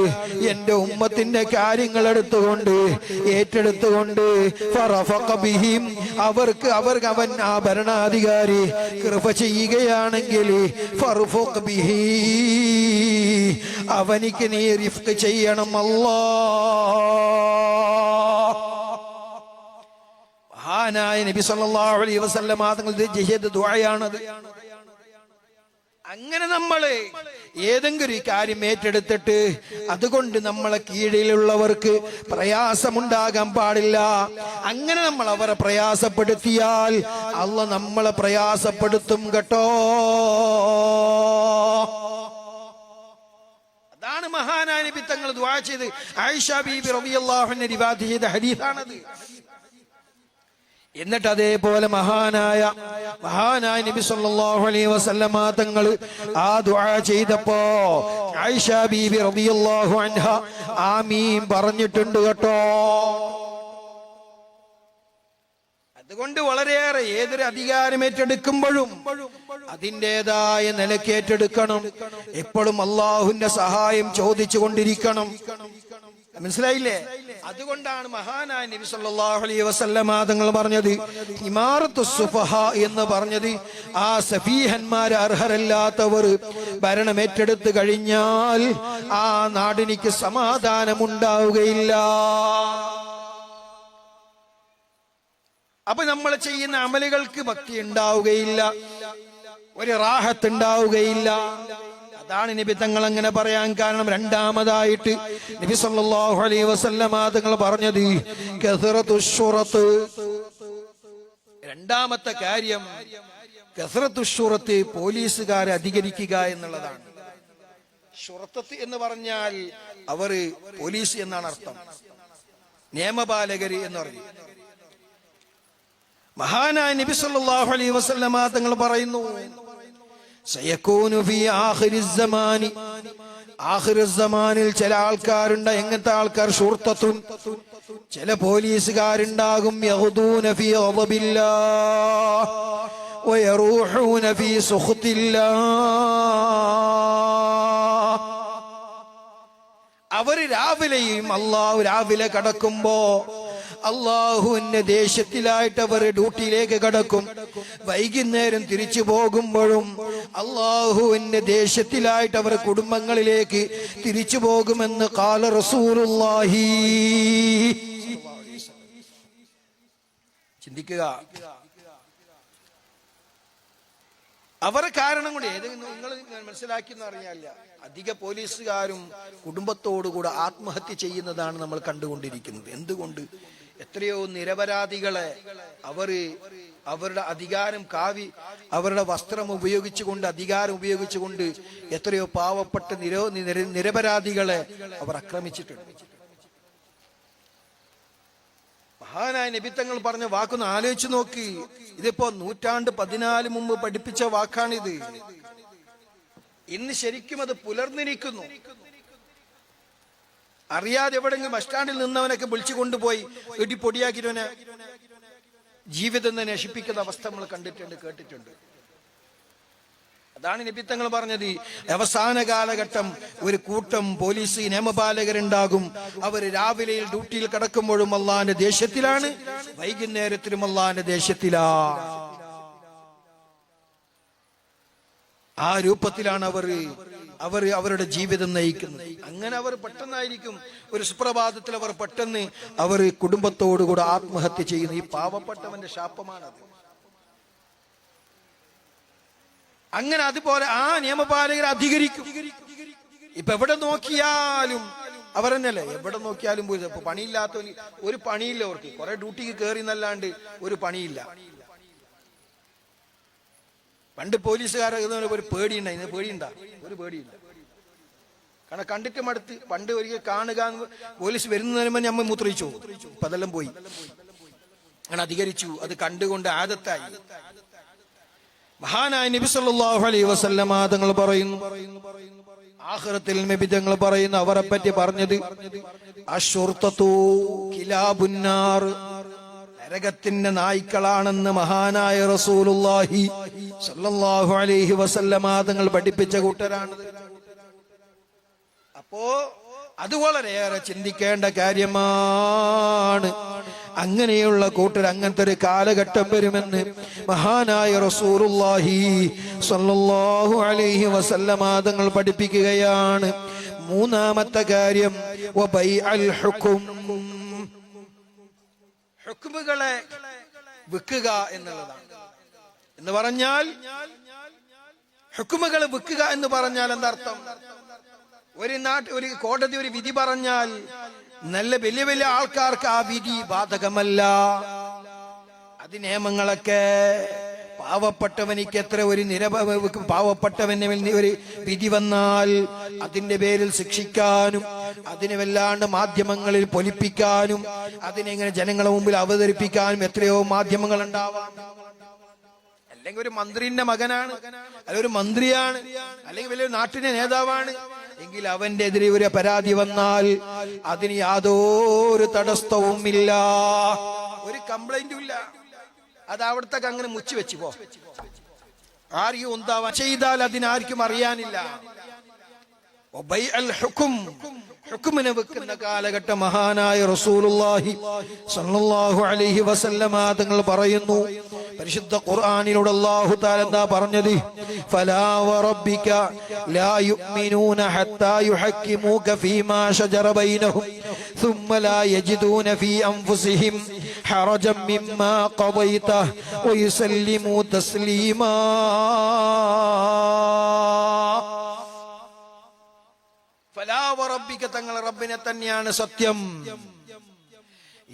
എന്റെ ഉമ്മത്തിന്റെ കാര്യങ്ങൾ എടുത്തുകൊണ്ട് ഏറ്റെടുത്തുകൊണ്ട് ഫറഫഖ ബിഹിം, അവർക്ക് അവൻ ആ ഭരണാധികാരി കൃപ ചെയ്യുകയാണെങ്കിൽ ഫർഫുഖ് ബിഹി, അവനിക്ക് നീ റിഫ്ഖ് ചെയ്യണം. അല്ലാഹ് മഹാനായ നബി സല്ലല്ലാഹു അലൈഹി വസല്ലം തങ്ങൾ ചെയ്ത ദുആയാണത്. അങ്ങനെ നമ്മള് ഏതെങ്കിലും ഒരു കാര്യം ഏറ്റെടുത്തിട്ട് അതുകൊണ്ട് നമ്മളെ കീഴിലുള്ളവർക്ക് പ്രയാസമുണ്ടാകാൻ പാടില്ല. അങ്ങനെ നമ്മൾ അവരെ പ്രയാസപ്പെടുത്തിയാൽ അല്ലാഹ് നമ്മളെ പ്രയാസപ്പെടുത്തും കേട്ടോ. അതാണ് മഹാനായ നബി തങ്ങൾ ദുആ ചെയ്ത് ആയിഷ ബീബി റളിയല്ലാഹു അൻഹ റിവായത്ത് ചെയ്ത ഹദീസാണത്. എന്നിട്ട് അതേപോലെ മഹാനായ നബി സല്ലല്ലാഹു അലൈഹി വസല്ലമ തങ്ങൾ ആ ദുആ ചെയ്തപ്പോ ആയിഷ ബീബി റളിയല്ലാഹു അൻഹ ആമീൻ പറഞ്ഞിട്ടുണ്ട് കേട്ടോ. അതുകൊണ്ട് വളരെയേറെ ഏതൊരു അധികാരം ഏറ്റെടുക്കുമ്പോഴും അതിൻ്റെതായ നിലയ്ക്ക് ഏറ്റെടുക്കണം. എപ്പോഴും അള്ളാഹുവിന്റെ സഹായം ചോദിച്ചു കൊണ്ടിരിക്കണം. മനസ്സിലായില്ലേ? അതുകൊണ്ടാണ് മഹാനായ നബി സല്ലല്ലാഹു അലൈഹി വസല്ലമ തങ്ങൾ പറഞ്ഞത് ഇമാറത്തുസ് സുഫഹ എന്ന് പറഞ്ഞത്, ആ സഫീഹന്മാർ അർഹരല്ലാത്തവർ ഭരണം ഏറ്റെടുത്തു കഴിഞ്ഞാൽ ആ നാടിനിക്ക് സമാധാനമുണ്ടാവുകയില്ല. അപ്പൊ നമ്മൾ ചെയ്യുന്ന അമലുകൾക്ക് ഭക്തി ഉണ്ടാവുകയില്ല, ഒരു റാഹത്ത് ഉണ്ടാവുകയില്ല. അതാണ് നബി തങ്ങൾ അങ്ങനെ പറയാൻ കാരണം. രണ്ടാമതായിട്ട് നബി സല്ലല്ലാഹു അലൈഹി വസല്ലമ തങ്ങൾ പറഞ്ഞത് കസറത്തുശ് ശുറത്ത്, രണ്ടാമത്തെ കാര്യം കസറത്തുശ് ശുറത്ത്, പോലീസുകാരെ അധികരിക്കുക എന്നുള്ളതാണ്. ശുറത്ത് എന്ന് പറഞ്ഞാൽ അവർ പോലീസ് എന്നാണ് അർത്ഥം, നിയമപാലകര് എന്ന് പറഞ്ഞു. മഹാനായ നബി സല്ലല്ലാഹു അലൈഹി വസല്ലമ തങ്ങൾ പറയുന്നു സയകൂനു ഫീ ആഖിരിസ് സമാനി, ആഖിറുസ് സമാനിൽ ചില ആൾക്കാരുണ്ട്. എങ്ങനത്തെ ആൾക്കാർ? ശുർത്തത്തുൻ, ചില പോലീസുകാരുണ്ടാകും. യഗ്ദൂന ഫീ ഗളബില്ലാഹ് വയറൂഹൂന ഫീ സുഖ്തില്ലാഹ്. അവര് രാവിലെയും രാവിലെ കടക്കുമ്പോ അള്ളാഹുവിന്റെ ദേഷ്യത്തിലായിട്ട് അവർ ഡ്യൂട്ടിയിലേക്ക് കടക്കും. വൈകുന്നേരം തിരിച്ചു പോകുമ്പോഴും അള്ളാഹുവിന്റെ ദേഷ്യത്തിലായിട്ട് അവർ കുടുംബങ്ങളിലേക്ക് തിരിച്ചു പോകുമെന്ന് ഖാല റസൂലുള്ളാഹി. ചിന്തിക്കുക, അവരെ കാരണം കൊണ്ട് നിങ്ങൾ മനസ്സിലാക്കിയെന്ന് അറിയാല്ല, അധിക പോലീസുകാരും കുടുംബത്തോടുകൂടെ ആത്മഹത്യ ചെയ്യുന്നതാണ് നമ്മൾ കണ്ടുകൊണ്ടിരിക്കുന്നത്. എന്തുകൊണ്ട്? എത്രയോ നിരപരാധികളെ അവരുടെ അധികാരം അവരുടെ വസ്ത്രം ഉപയോഗിച്ചുകൊണ്ട്, അധികാരം ഉപയോഗിച്ചുകൊണ്ട് എത്രയോ പാവപ്പെട്ട നിരപരാധികളെ അവർ ആക്രമിച്ചിട്ടുണ്ട്. മഹാനായ നബി തങ്ങൾ പറഞ്ഞ വാക്കൊന്ന് ആലോചിച്ച് നോക്കി. ഇതിപ്പോ 14 മുമ്പ് പഠിപ്പിച്ച വാക്കാണിത്. ഇന്ന് ശരിക്കും അത് പുലർന്നിരിക്കുന്നു. അറിയാതെ എവിടെങ്കിലും ബസ് സ്റ്റാൻഡിൽ നിന്നവനൊക്കെ വിളിച്ചു കൊണ്ടുപോയി ഇടിപ്പൊടിയാക്കിയവനെ ജീവിതം തന്നെ നശിപ്പിക്കുന്ന അവസ്ഥ നമ്മൾ കണ്ടിട്ടുണ്ട്, കേട്ടിട്ടുണ്ട്. അതാണ് നബി തങ്ങൾ പറഞ്ഞത്, അവസാന കാലഘട്ടം ഒരു കൂട്ടം പോലീസ് നിയമപാലകരുണ്ടാകും. അവർ രാവിലെ ഡ്യൂട്ടിയിൽ കിടക്കുമ്പോഴും അള്ളാന്റെ ദേഷ്യത്തിലാണ്, വൈകുന്നേരത്തിലും അള്ളാന്റെ ദേഷ്യത്തിലാണ്. ആ രൂപത്തിലാണ് അവരുടെ ജീവിതം നയിക്കുന്നത്. അങ്ങനെ അവർ പെട്ടെന്നായിരിക്കും ഒരു സുപ്രഭാതത്തിൽ അവർ കുടുംബത്തോടുകൂടെ ആത്മഹത്യ ചെയ്യുന്നു. ഈ പാവപ്പെട്ടവന്റെ ശാപമാണത്. അങ്ങനെ അതുപോലെ ആ നിയമപാലകർ അധികരിക്കും. ഇപ്പൊ എവിടെ നോക്കിയാലും അവർ തന്നെയല്ലേ, എവിടെ നോക്കിയാലും പോയി. ഇപ്പൊ പണിയില്ലാത്തവന് ഒരു പണിയില്ല, അവർക്ക് കുറെ ഡ്യൂട്ടിക്ക് കയറി എന്നല്ലാണ്ട് ഒരു പണിയില്ല. പണ്ട് പോലീസുകാരെ ഒരു പേടിയുണ്ടായി, ഇന്ന് പേടിയുണ്ടാ? ഒരു പേടിയില്ല. കാരണം കണ്ടിട്ട് മടുത്ത്. പണ്ട് ഒരിക്കൽ കാണുക, പോലീസ് വരുന്നതിന് മുമ്പ് നമ്മൾ മൂത്രയിച്ചു. ഇപ്പൊ അതെല്ലാം പോയി, അങ്ങനെ അധികരിച്ചു. അത് കണ്ടുകൊണ്ട് ആദത്തായി. മഹാനായ നബി സല്ലല്ലാഹു അലൈഹി വസല്ലമ തങ്ങൾ പറയുന്നു, ആഖിറത്തിൽ നബി തങ്ങൾ പറയുന്നു, അവരെ പറ്റി പറഞ്ഞത് അശ്ശുർത്തതു കിലാബുന്നാർ, നരകത്തിന്റെ നായ്ക്കളാണെന്ന് മഹാനായ റസൂലുള്ളാഹി സ്വല്ലല്ലാഹു അലൈഹി വസല്ലമ തങ്ങൾ പഠിപ്പിച്ച കൂട്ടരാണ്. അപ്പോ അത് വളരെയേറെ ചിന്തിക്കേണ്ട കാര്യമാണ്. അങ്ങനെയുള്ള കൂട്ടർ, അങ്ങനത്തെ ഒരു കാലഘട്ടം വരുമെന്ന് മഹാനായ റസൂലുള്ളാഹി സ്വല്ലല്ലാഹു അലൈഹി വസല്ലമ തങ്ങൾ പഠിപ്പിക്കുകയാണ്. മൂന്നാമത്തെ കാര്യം വബൈഅൽ ഹുക്ം, ഹുക്മുകളെ വിൽക്കുക എന്നുള്ളതാണ്. എന്ന് പറഞ്ഞാൽ ഹുക്മുകൾ വിൽക്കുക എന്ന് പറഞ്ഞാൽ എന്താർത്ഥം? ഒരു കോടതി ഒരു വിധി പറഞ്ഞാൽ നല്ല വലിയ വലിയ ആൾക്കാർക്ക് ആ വിധി ബാധകമല്ല. അത് നിയമങ്ങളൊക്കെ പാവപ്പെട്ടവനിക്ക് എത്ര ഒരു പാവപ്പെട്ടവന് ഒരു വിധി വന്നാൽ അതിന്റെ പേരിൽ ശിക്ഷിക്കാനും അതിനെ വല്ലാണ്ട് മാധ്യമങ്ങളിൽ പൊലിപ്പിക്കാനും അതിനെങ്ങനെ ജനങ്ങളുടെ മുമ്പിൽ അവതരിപ്പിക്കാനും എത്രയോ മാധ്യമങ്ങൾ ഉണ്ടാവാം. അല്ലെങ്കിൽ ഒരു മന്ത്രിന്റെ മകനാണ്, അല്ലെങ്കിൽ ഒരു മന്ത്രിയാണ്, അല്ലെങ്കിൽ വലിയൊരു നാട്ടിന്റെ നേതാവാണ് എങ്കിൽ അവന്റെ എതിരെ ഒരു പരാതി വന്നാൽ അതിന് യാതൊരു തടസ്സവും ഇല്ല, ഒരു കംപ്ലൈന്റും ഇല്ല. അത് അവിടത്തേക്ക് അങ്ങനെ മുച്ചു വെച്ചു പോ, ആരെയും ഉണ്ടാവാൻ ചെയ്താൽ അതിനാർക്കും അറിയാനില്ല. ഹുക്മിനെ വെക്കുന്ന കാലഘട്ടം മഹാനായ റസൂലുള്ളാഹി സ്വല്ലല്ലാഹു അലൈഹി വസല്ലമ തങ്ങൾ പറയുന്നു. പരിശുദ്ധ ഖുർആനിലൂടെ അല്ലാഹു തആല എന്താ പറഞ്ഞത്? ഫലാ വറബ്ബിക ലാ യുഅ്മിനൂന ഹത്താ യുഹക്കിമൂക ഫീമാ ശജറ ബൈനഹും ثم لا يجدون في أنفسهم حرجا مما قضيت ويسلموا تسليما. ഫലാ വറബ്ബിക, തങ്ങളുടെ റബ്ബിനെ തന്നെയാണ് സത്യം.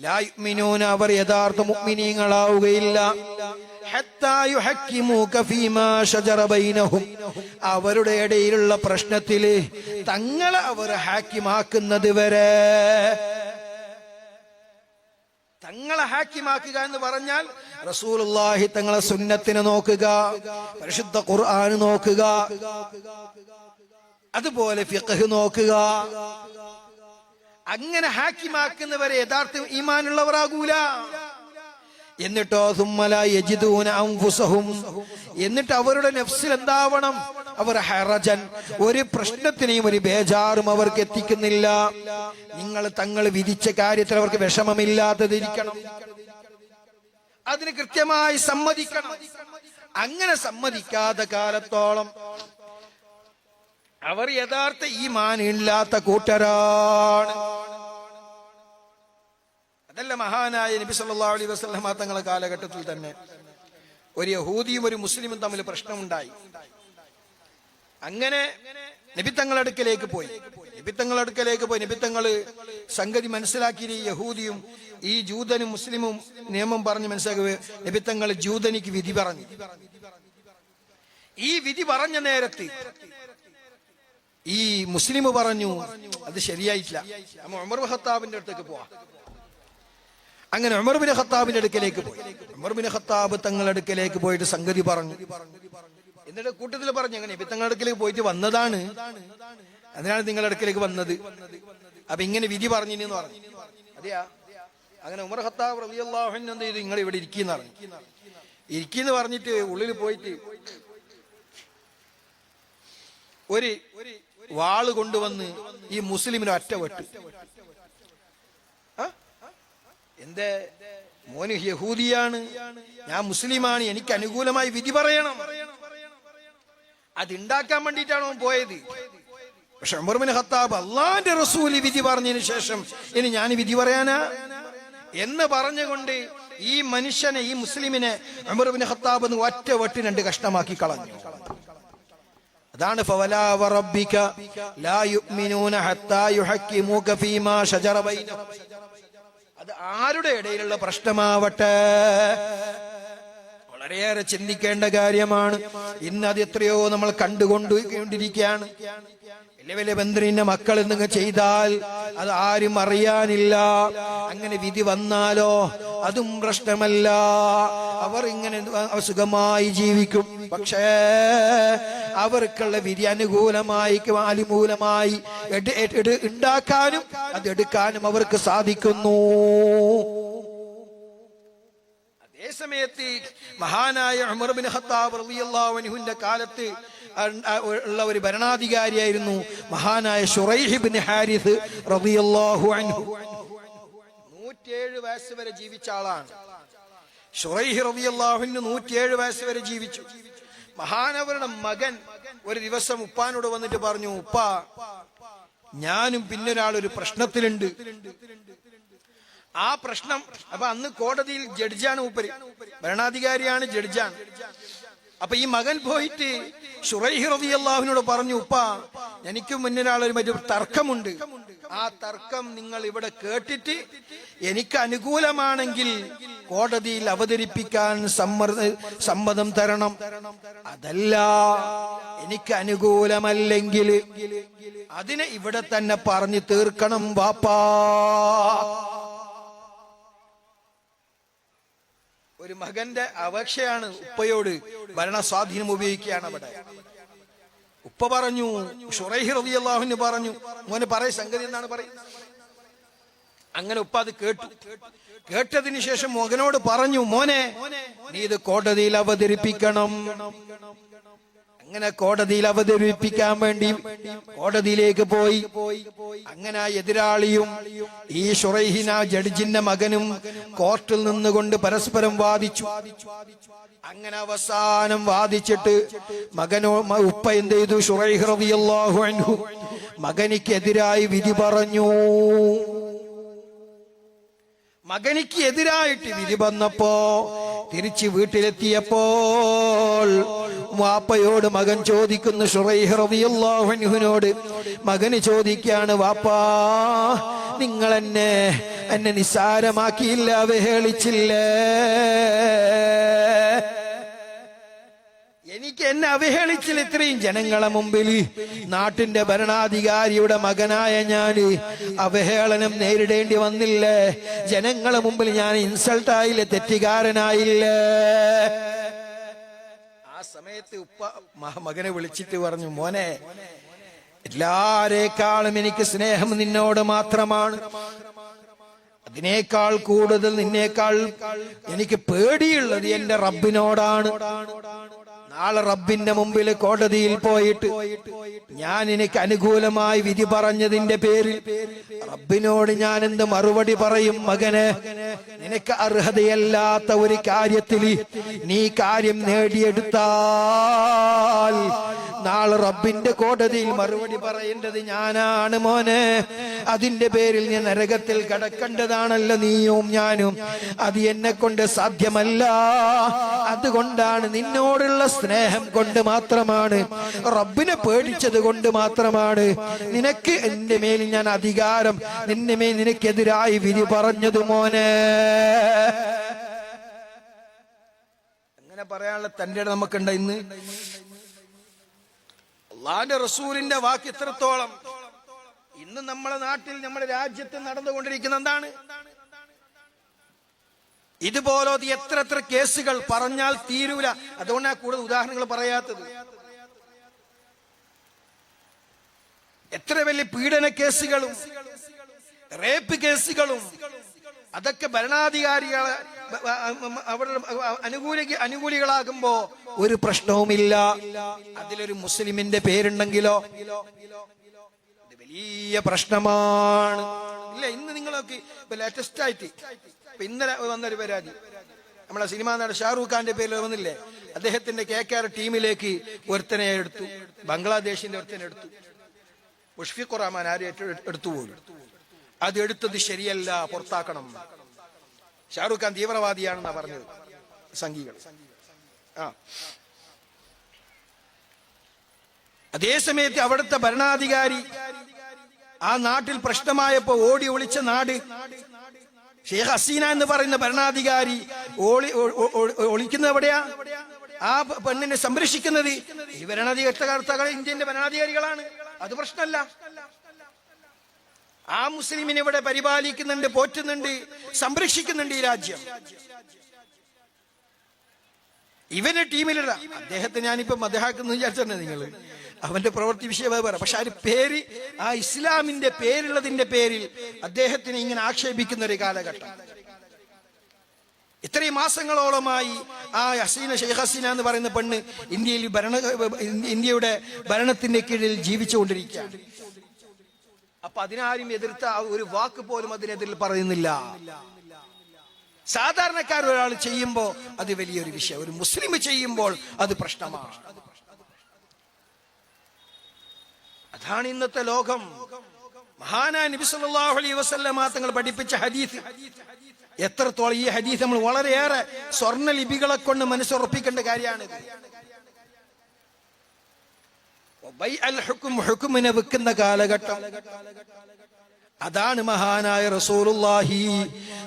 ലാ യുഅ്മിനൂന, അവർ യഥാർത്ഥ മുഅ്മിനീങ്ങളാവുകയില്ല. ഹത്താ യുഹക്കിമൂക ഫീമാ ശജറ ബൈനഹും, അവരുടെ ഇടയിലുള്ള പ്രശ്നത്തില് തങ്ങളെ അവർ ഹാക്കിമാക്കുന്നത് വരെ. തങ്ങളെ ഹാക്കിമാക്കുക എന്ന് പറഞ്ഞാൽ റസൂലുള്ളാഹി തങ്ങളെ സുന്നത്തിനെ നോക്കുക, പരിശുദ്ധ ഖുർആൻ നോക്കുക, അതുപോലെ ഫിഖ് നോക്കുക. അങ്ങനെ ഹാക്കിമാക്കുന്നവരെ യഥാർത്ഥ ഈമാനുള്ളവരാകൂല. എന്നിട്ടോ സുമ്മല യജിദൂന അൻഫുസഹും, എന്നിട്ട് അവരുടെ നഫ്സിൽ എന്താവണം? അവർ ഹറജൻ, ഒരു പ്രശ്നത്തിനെയും ഒരു ബേജാറും അവർക്ക് എത്തിക്കുന്നില്ല. തങ്ങൾ വിധിച്ച കാര്യത്തിൽ അവർക്ക് വിഷമമില്ലാത്തതിരിക്കണം, അതിന് കൃത്യമായി സമ്മതിക്കണം. അങ്ങനെ സമ്മതിക്കാത്ത കാലത്തോളം അവർ യഥാർത്ഥ ഈമാൻ ഇല്ലാത്ത കൂട്ടരാണ്. അതല്ല മഹാനായ നബി സല്ലല്ലാഹു അലൈഹി വസല്ലം തങ്ങളുടെ കാലഘട്ടത്തിൽ തന്നെ ഒരു യഹൂദിയും ഒരു മുസ്ലിമും തമ്മിൽ പ്രശ്നമുണ്ടായി. അങ്ങനെ നബി തങ്ങളുടെ അടുക്കലേക്ക് പോയി. നബി തങ്ങള് സംഗതി മനസ്സിലാക്കി. യഹൂദിയും ഈ ജൂതനും മുസ്ലിമും നിയമം പറഞ്ഞ് മനസ്സിലാക്കുക. നബി തങ്ങൾ ജൂതനിക്ക് വിധി പറഞ്ഞു. ഈ വിധി പറഞ്ഞ നേരത്ത് ഈ മുസ്ലിം പറഞ്ഞു അത് ശരിയായിട്ടില്ല, നമ്മ ഉമർ ബിൻ ഖത്താബിന്റെ അടുത്തേക്ക് പോവാം. അങ്ങനെ ഉമർ ബിൻ ഖത്താബിന്റെ അടുക്കലേക്ക് പോയി. ഉമർ ബിൻ ഖത്താബ് തങ്ങളുടെ അടുക്കലേക്ക് പോയിട്ട് സംഗതി പറഞ്ഞു. എന്നിട്ട് കൂട്ടത്തിൽ പറഞ്ഞു, അങ്ങനെ നബി തങ്ങളുടെ അടുക്കലേക്ക് പോയിട്ട് വന്നതാണ്, അതിനാണ് നിങ്ങളുടെ അടുക്കലേക്ക് വന്നത്. അപ്പൊ ഇങ്ങനെ വിധി പറഞ്ഞിന്ന് പറഞ്ഞു. അതെയാ? അങ്ങനെ ഉമർ ഖത്താബ് റളിയല്ലാഹു അൻഹു എന്ത് ചെയ്തു? നിങ്ങൾ ഇവിടെ ഇരിക്കുന്ന പറഞ്ഞു. ഇരിക്കുന്ന പറഞ്ഞിട്ട് ഉള്ളിൽ പോയിട്ട് ഒരു വാള് കൊണ്ടുവന്ന് ഈ മുസ്ലിമിനെ ഒറ്റ വെട്ടു. എന്റെ മോന് യഹൂദിയാണ്, ഞാൻ മുസ്ലിമാണ്, എനിക്ക് അനുകൂലമായി വിധി പറയണം. അതുണ്ടാക്കാൻ വേണ്ടിയിട്ടാണ് അവൻ പോയത്. പക്ഷെ ഉമർ ബിൻ ഖത്താബ് അള്ളാന്റെ റസൂല് വിധി പറഞ്ഞതിന് ശേഷം ഇനി ഞാൻ വിധി പറയാനാ എന്ന് പറഞ്ഞുകൊണ്ട് ഈ മനുഷ്യനെ, ഈ മുസ്ലിമിനെ ഉമർ ബിൻ ഖത്താബ് ഒറ്റ വെട്ടി രണ്ട് കഷ്ണമാക്കി കളഞ്ഞു. അതാണ് ഫവലാ വറബ്ബിക ലാ യുഅ്മിനൂന ഹത്താ യുഹക്കിമൂക ഫീമാ ശജറ ബൈനഹും. അത് ആരുടെ ഇടയിലുള്ള പ്രശ്നമാവട്ടെ, വളരെയേറെ ചിന്തിക്കേണ്ട കാര്യമാണ്. ഇന്നത് എത്രയോ നമ്മൾ കണ്ടുകൊണ്ടിരിക്കുകയാണ്. വലിയ വലിയ മന്ത്രിന്റെ മക്കൾ എന്തെങ്കിലും ചെയ്താൽ അത് ആരും അറിയാനില്ല. അങ്ങനെ വിധി വന്നാലോ അതും പ്രശ്നമല്ല, അവർ ഇങ്ങനെ സുഖമായി ജീവിക്കും. പക്ഷേ അവർക്കുള്ള വിധി അനുകൂലമായി അനുകൂലമായി ഉണ്ടാക്കാനും അത് എടുക്കാനും അവർക്ക് സാധിക്കുന്നു. അതേസമയത്ത് മഹാനായ ഉമർ ബിൻ ഖത്താബ് റളിയല്ലാഹു അൻഹുവിന്റെ കാലത്ത് ഉള്ള ഒരു ഭരണാധികാരിയായിരുന്നു മഹാനായ ശുറൈഹ് ബിൻ ഹാരിസ് റളിയല്ലാഹു അൻഹു. 107 വയസ്സ് വരെ ജീവിച്ച ആളാണ് ശുറൈഹ് റളിയല്ലാഹു അൻഹു. 107 വയസ്സ് വരെ ജീവിച്ചു. മഹാനവരുടെ മകൻ ഒരു ദിവസം ഉപ്പാനോട് വന്നിട്ട് പറഞ്ഞു, ഉപ്പാ, ഞാനും പിന്നൊരാളൊരു പ്രശ്നത്തിലുണ്ട്. ആ പ്രശ്നം അപ്പൊ അന്ന് കോടതിയിൽ ജഡ്ജാണ്, മൂപ്പര് ഭരണാധികാരിയാണ്, ജഡ്ജാണ്. അപ്പൊ ഈ മകൻ പോയിട്ട് ശുറൈഹ് റളിയല്ലാഹുവിനോട് പറഞ്ഞു, ഉപ്പാ, എനിക്ക് മുന്നൊരാളൊരു മറ്റു തർക്കമുണ്ട്. ആ തർക്കം നിങ്ങൾ ഇവിടെ കേട്ടിട്ട് എനിക്ക് അനുകൂലമാണെങ്കിൽ കോടതിയിൽ അവതരിപ്പിക്കാൻ സമ്മതം തരണം. അതല്ല എനിക്ക് അനുകൂലമല്ലെങ്കിൽ അതിനെ ഇവിടെ തന്നെ പറഞ്ഞു തീർക്കണം വാപ്പാ. ഒരു മകന്റെ അപേക്ഷയാണ് ഉപ്പയോട്, ഭരണ സ്വാധീനം ഉപയോഗിക്കുകയാണ് അവിടെ. ഉപ്പ പറഞ്ഞു, ശുറൈഹ് റളിയല്ലാഹു അൻഹു പറഞ്ഞു, മോനെ പറയ സംഗതി എന്നാണ് പറയുന്നത്. അങ്ങനെ ഉപ്പ അത് കേട്ടു. കേട്ടതിന് ശേഷം മകനോട് പറഞ്ഞു, മോനെ, നീ ഇത് കോടതിയിൽ അവതരിപ്പിക്കണം. അങ്ങനെ കോടതിയിൽ അവതരിപ്പിക്കാൻ വേണ്ടി കോടതിയിലേക്ക് പോയി. അങ്ങനെ എതിരാളിയും ഈ ശുറൈഹിന ജഡ്ജിന്റെ മകനും കോർട്ടിൽ നിന്നുകൊണ്ട് പരസ്പരം വാദിച്ചു. അങ്ങനെ അവസാനം വാദിച്ചിട്ട് ഉപ്പ എന്ത് ചെയ്തു? ശുറൈഹ് റളിയല്ലാഹു അൻഹു മകനിക്കെതിരായി വിധി പറഞ്ഞു. മകനിക്ക് എതിരായിട്ട് വിധി വന്നപ്പോ തിരിച്ച് വീട്ടിലെത്തിയപ്പോൾ വാപ്പയോട് മകൻ ചോദിക്കുന്നു, ശുറൈഹ് റളിയല്ലാഹു അൻഹുവിനോട് മകന് ചോദിക്കാണ്, വാപ്പാ, നിങ്ങൾ എന്നെ നിസ്സാരമാക്കിയില്ല, അവഹേളിച്ചില്ലേ? എനിക്ക് എന്നെ അവഹേളിച്ചില്ല. ഇത്രയും ജനങ്ങളെ മുമ്പിൽ നാട്ടിന്റെ ഭരണാധികാരിയുടെ മകനായ ഞാൻ അവഹേളനം നേരിടേണ്ടി വന്നില്ലേ? ജനങ്ങളെ മുമ്പിൽ ഞാൻ ഇൻസൾട്ടായില്ലേ? തെറ്റുകാരനായില്ലേ? ആ സമയത്ത് ഉപ്പ മകനെ വിളിച്ചിട്ട് പറഞ്ഞു, മോനെ, എല്ലാരേക്കാളും എനിക്ക് സ്നേഹം നിന്നോട് മാത്രമാണ്. അതിനേക്കാൾ കൂടുതൽ നിന്നേക്കാൾ എനിക്ക് പേടിയുള്ളത് എന്റെ റബ്ബിനോടാണ്. നാളെ റബ്ബിന്റെ മുമ്പിൽ കോടതിയിൽ പോയിട്ട് ഞാൻ എനിക്ക് അനുകൂലമായി വിധി പറഞ്ഞതിന്റെ പേരിൽ റബ്ബിനോട് ഞാൻ എന്ത് മറുപടി പറയും? മകനെ, നിനക്ക് അർഹതയല്ലാത്ത ഒരു കാര്യത്തിൽ നീ കാര്യം നേടിയെടുത്താൽ നാളെ റബ്ബിന്റെ കോടതിയിൽ മറുപടി പറയേണ്ടത് ഞാനാണ് മോനെ. അതിന്റെ പേരിൽ നീ നരകത്തിൽ കടക്കേണ്ടതാണല്ലോ നീയും ഞാനും. അത് എന്നെ കൊണ്ട് സാധ്യമല്ല. അതുകൊണ്ടാണ് നിന്നോടുള്ള സ്നേഹം കൊണ്ട് മാത്രമാണ്, റബ്ബിനെ പേടിച്ചത് കൊണ്ട് മാത്രമാണ് നിനക്ക് എന്റെ മേൽ ഞാൻ അധികാരം, നിന്റെ മേൽ നിനക്കെതിരായി വിധി പറഞ്ഞത് മോനെ. അങ്ങനെ പറയാനുള്ള തന്റെ നമുക്കുണ്ട് ഇന്ന്. അല്ലാഹുവിന്റെ റസൂലിന്റെ വാക്ക് എത്രത്തോളം ഇന്ന് നമ്മുടെ നാട്ടിൽ, നമ്മുടെ രാജ്യത്ത് നടന്നുകൊണ്ടിരിക്കുന്ന എന്താണ്? ഇതുപോലെ എത്ര കേസുകൾ പറഞ്ഞാൽ തീരൂല. അതുകൊണ്ടാണ് കൂടുതൽ ഉദാഹരണങ്ങൾ പറയാത്തത്. എത്ര വലിയ പീഡന കേസുകളും റേപ്പ് കേസുകളും അതൊക്കെ ഭരണാധികാരികളെ അവരുടെ അനുകൂലികളാകുമ്പോ ഒരു പ്രശ്നവുമില്ല. അതിലൊരു മുസ്ലിമിന്റെ പേരുണ്ടെങ്കിലോ ഇത് വലിയ പ്രശ്നമാണ്. ഇല്ല, ഇന്ന് നിങ്ങളൊക്കെ ലേറ്റസ്റ്റ് ആയിട്ട് ഇന്നലെ വന്നൊരു പരാതി, നമ്മളെ സിനിമാ നടൻ ഷാറൂഖ് ഖാന്റെ പേരിൽ വന്നില്ലേ? അദ്ദേഹത്തിന്റെ KKR ടീമിലേക്ക് ഒരുത്തനെ എടുത്തു, ബംഗ്ലാദേശിന്റെ ഒരുത്തനെ എടുത്തു. മുഷ്ഫിഖുർ റഹ്മാൻ ആരും എടുത്തു പോലും. അത് എടുത്തത് ശരിയല്ല, പുറത്താക്കണം. ഷാറൂഖ് ഖാൻ തീവ്രവാദിയാണെന്നാ പറഞ്ഞത് സംഘികൾ. അതേസമയത്ത് അവിടുത്തെ ഭരണാധികാരി ആ നാട്ടിൽ പ്രശ്നമായപ്പോ ഓടി ഒളിച്ച നാട് ഷെയ്ഖ് ഹസീന എന്ന് പറയുന്ന ഭരണാധികാരി ഒളിക്കുന്നത് എവിടെയാ? ആ പെണ്ണിനെ സംരക്ഷിക്കുന്നത് ഈ ഭരണാധികാരികൾ ഇന്ത്യന്റെ ഭരണാധികാരികളാണ്. അത് പ്രശ്നമല്ല. ആ മുസ്ലിമിനെ ഇവിടെ പരിപാലിക്കുന്നുണ്ട്, പോറ്റുന്നുണ്ട്, സംരക്ഷിക്കുന്നുണ്ട് ഈ രാജ്യം. ഇവന്റെ ടീമിലിട അദ്ദേഹത്തെ ഞാനിപ്പോ മദഹാക്കുന്നു വിചാരിച്ചേ നിങ്ങള്, അവന്റെ പ്രവൃത്തി വിഷയം വേറെ. പക്ഷെ ആ പേര്, ആ ഇസ്ലാമിന്റെ പേരുള്ളതിന്റെ പേരിൽ അദ്ദേഹത്തിനെ ഇങ്ങനെ ആക്ഷേപിക്കുന്ന ഒരു കാലഘട്ടം. ഇത്രയും മാസങ്ങളോളമായി ആ ഹസീന ഷെയ്ഖ് ഹസീന എന്ന് പറയുന്ന പെണ്ണ് ഇന്ത്യയുടെ ഭരണത്തിന്റെ കീഴിൽ ജീവിച്ചുകൊണ്ടിരിക്കുകയാണ്. അപ്പൊ അതിനാരും എതിർത്ത ഒരു വാക്ക് പോലും അതിനെതിരിൽ പറയുന്നില്ല. സാധാരണക്കാർ ഒരാൾ ചെയ്യുമ്പോ അത് വലിയൊരു വിഷയം, ഒരു മുസ്ലിം ചെയ്യുമ്പോൾ അത് പ്രശ്നമാണ്. അതാണ് ഇന്നത്തെ ലോകം. മഹാനായ നബി സല്ലല്ലാഹു അലൈഹി വസല്ലമ തങ്ങൾ പഠിപ്പിച്ച ഹദീസ്, എത്രത്തോളം ഈ ഹദീസ് നമ്മൾ വളരെയേറെ സ്വർണ്ണ ലിപികളെ കൊണ്ട് മനസ്സുറപ്പിക്കേണ്ട കാര്യമാണിത്. ഹുക്കുമിനെ വെക്കുന്ന കാലഘട്ടം അതാണ്. മഹാനായ റസൂലുള്ളാഹി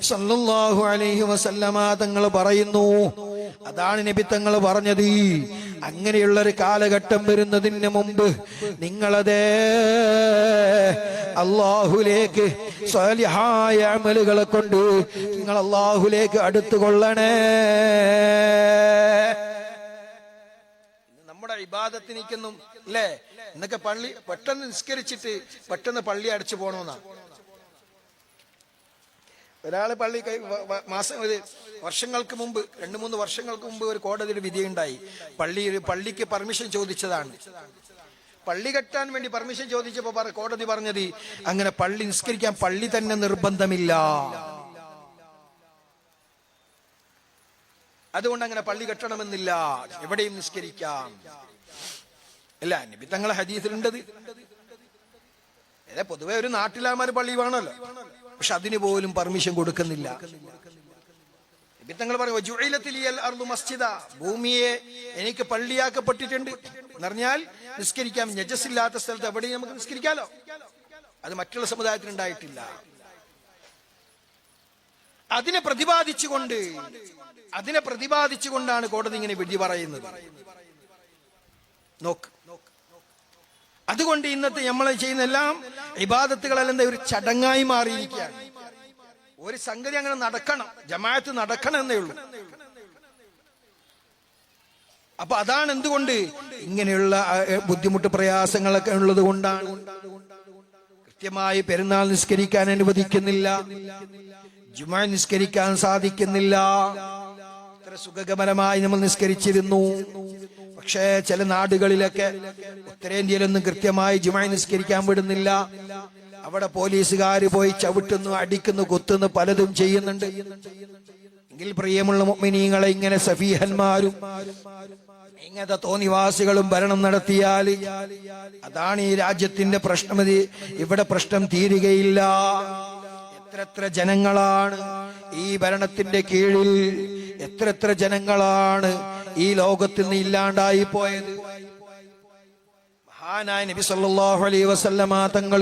സ്വല്ലല്ലാഹു അലൈഹി വസല്ലമ തങ്ങൾ പറയുന്നു, അതാണ് നബി തങ്ങൾ പറഞ്ഞത്, അങ്ങനെയുള്ള ഒരു കാലഘട്ടം വരുന്നതിന് മുമ്പ് നിങ്ങളതേ അല്ലാഹുവിലേക്ക് സ്വാലിഹായ അമലുകളെ കൊണ്ട് നിങ്ങൾ അല്ലാഹുവിലേക്ക് അടുത്തുകൊള്ളണേ. നമ്മുടെ ഇബാദത്തിനിരിക്കുന്നു അല്ലേ, എന്നൊക്കെ പള്ളി പെട്ടെന്ന് നിസ്കരിച്ചിട്ട് പെട്ടെന്ന് പള്ളി അടച്ചു പോകണമെന്നാ. ഒരാള് വർഷങ്ങൾക്ക് മുമ്പ് 2-3 വർഷങ്ങൾക്ക് മുമ്പ് ഒരു കോടതിയിൽ വിധിയുണ്ടായി. പള്ളിക്ക് പെർമിഷൻ ചോദിച്ചതാണ്. പള്ളി കെട്ടാൻ വേണ്ടി പെർമിഷൻ ചോദിച്ചപ്പോ കോടതി പറഞ്ഞത്, അങ്ങനെ പള്ളി നിസ്കരിക്കാൻ പള്ളി തന്നെ നിർബന്ധമില്ല, അതുകൊണ്ട് അങ്ങനെ പള്ളി കെട്ടണമെന്നില്ല, എവിടെയും നിസ്കരിക്കാം. അല്ല, നബി തങ്ങളെ ഹദീസിലുണ്ടത്. പൊതുവെ ഒരു നാട്ടിലാമാര് പള്ളി വേണമല്ലോ, പക്ഷെ അതിന് പോലും പെർമിഷൻ കൊടുക്കുന്നില്ല. നബി തങ്ങൾ പറയും, ഭൂമിയെ എനിക്ക് പള്ളിയാക്കപ്പെട്ടിട്ടുണ്ട് എന്ന് പറഞ്ഞാൽ നിസ്കരിക്കാം. നജസില്ലാത്ത സ്ഥലത്ത് എവിടെയും നമുക്ക് നിസ്കരിക്കാലോ. അത് മറ്റുള്ള സമുദായത്തിന് ഉണ്ടായിട്ടില്ല. അതിനെ പ്രതിപാദിച്ചുകൊണ്ടാണ് കോടതി ഇങ്ങനെ വിധി പറയുന്നത്. നോക്ക്, അതുകൊണ്ട് ഇന്നത്തെ നമ്മൾ ചെയ്യുന്ന എല്ലാം ഇബാദത്തുകളെല്ലാം ഒരു ചടങ്ങായി മാറിയിരിക്കുകയാണ്. ഒരു സംഗതി അങ്ങനെ നടക്കണം, ജമാഅത്ത് നടക്കണം എന്നേ ഉള്ളൂ. അപ്പൊ അതാണ് എന്തുകൊണ്ട് ഇങ്ങനെയുള്ള ബുദ്ധിമുട്ട് പ്രയാസങ്ങളൊക്കെ ഉള്ളത് കൊണ്ടാണ് കൃത്യമായി പെരുന്നാൾ നിസ്കരിക്കാൻ അനുവദിക്കുന്നില്ല, ജുമുഅ നിസ്കരിക്കാൻ സാധിക്കുന്നില്ല. ഇത്ര സുഖകരമായി നമ്മൾ നിസ്കരിച്ചിരുന്നു. പക്ഷേ ചില നാടുകളിലൊക്കെ ഉത്തരേന്ത്യയിലൊന്നും കൃത്യമായി ജുമുഅ നിസ്കരിക്കാൻ വിടുന്നില്ല. അവിടെ പോലീസുകാർ പോയി ചവിട്ടുന്നു, അടിക്കുന്നു, കുത്തുന്നു, പലതും ചെയ്യുന്നുണ്ട്. എങ്കിൽ പ്രിയമുള്ള മുഅ്മിനീങ്ങളെ, ഇങ്ങനെ സഫീഹന്മാരും ഇങ്ങനത്തെ തോന്നിവാസികളും ഭരണം നടത്തിയാൽ അതാണ് ഈ രാജ്യത്തിന്റെ പ്രശ്നം. ഇവിടെ പ്രശ്നം തീരുകയില്ല. എത്ര ജനങ്ങളാണ് ഈ ഭരണത്തിന്റെ കീഴിൽ, എത്ര ജനങ്ങളാണ് ഈ ലോകത്തിൽ നിന്ന് ഇല്ലാണ്ടായി പോയത്. മഹാനായ നബി സല്ലല്ലാഹു അലൈഹി വസല്ലമ തങ്ങൾ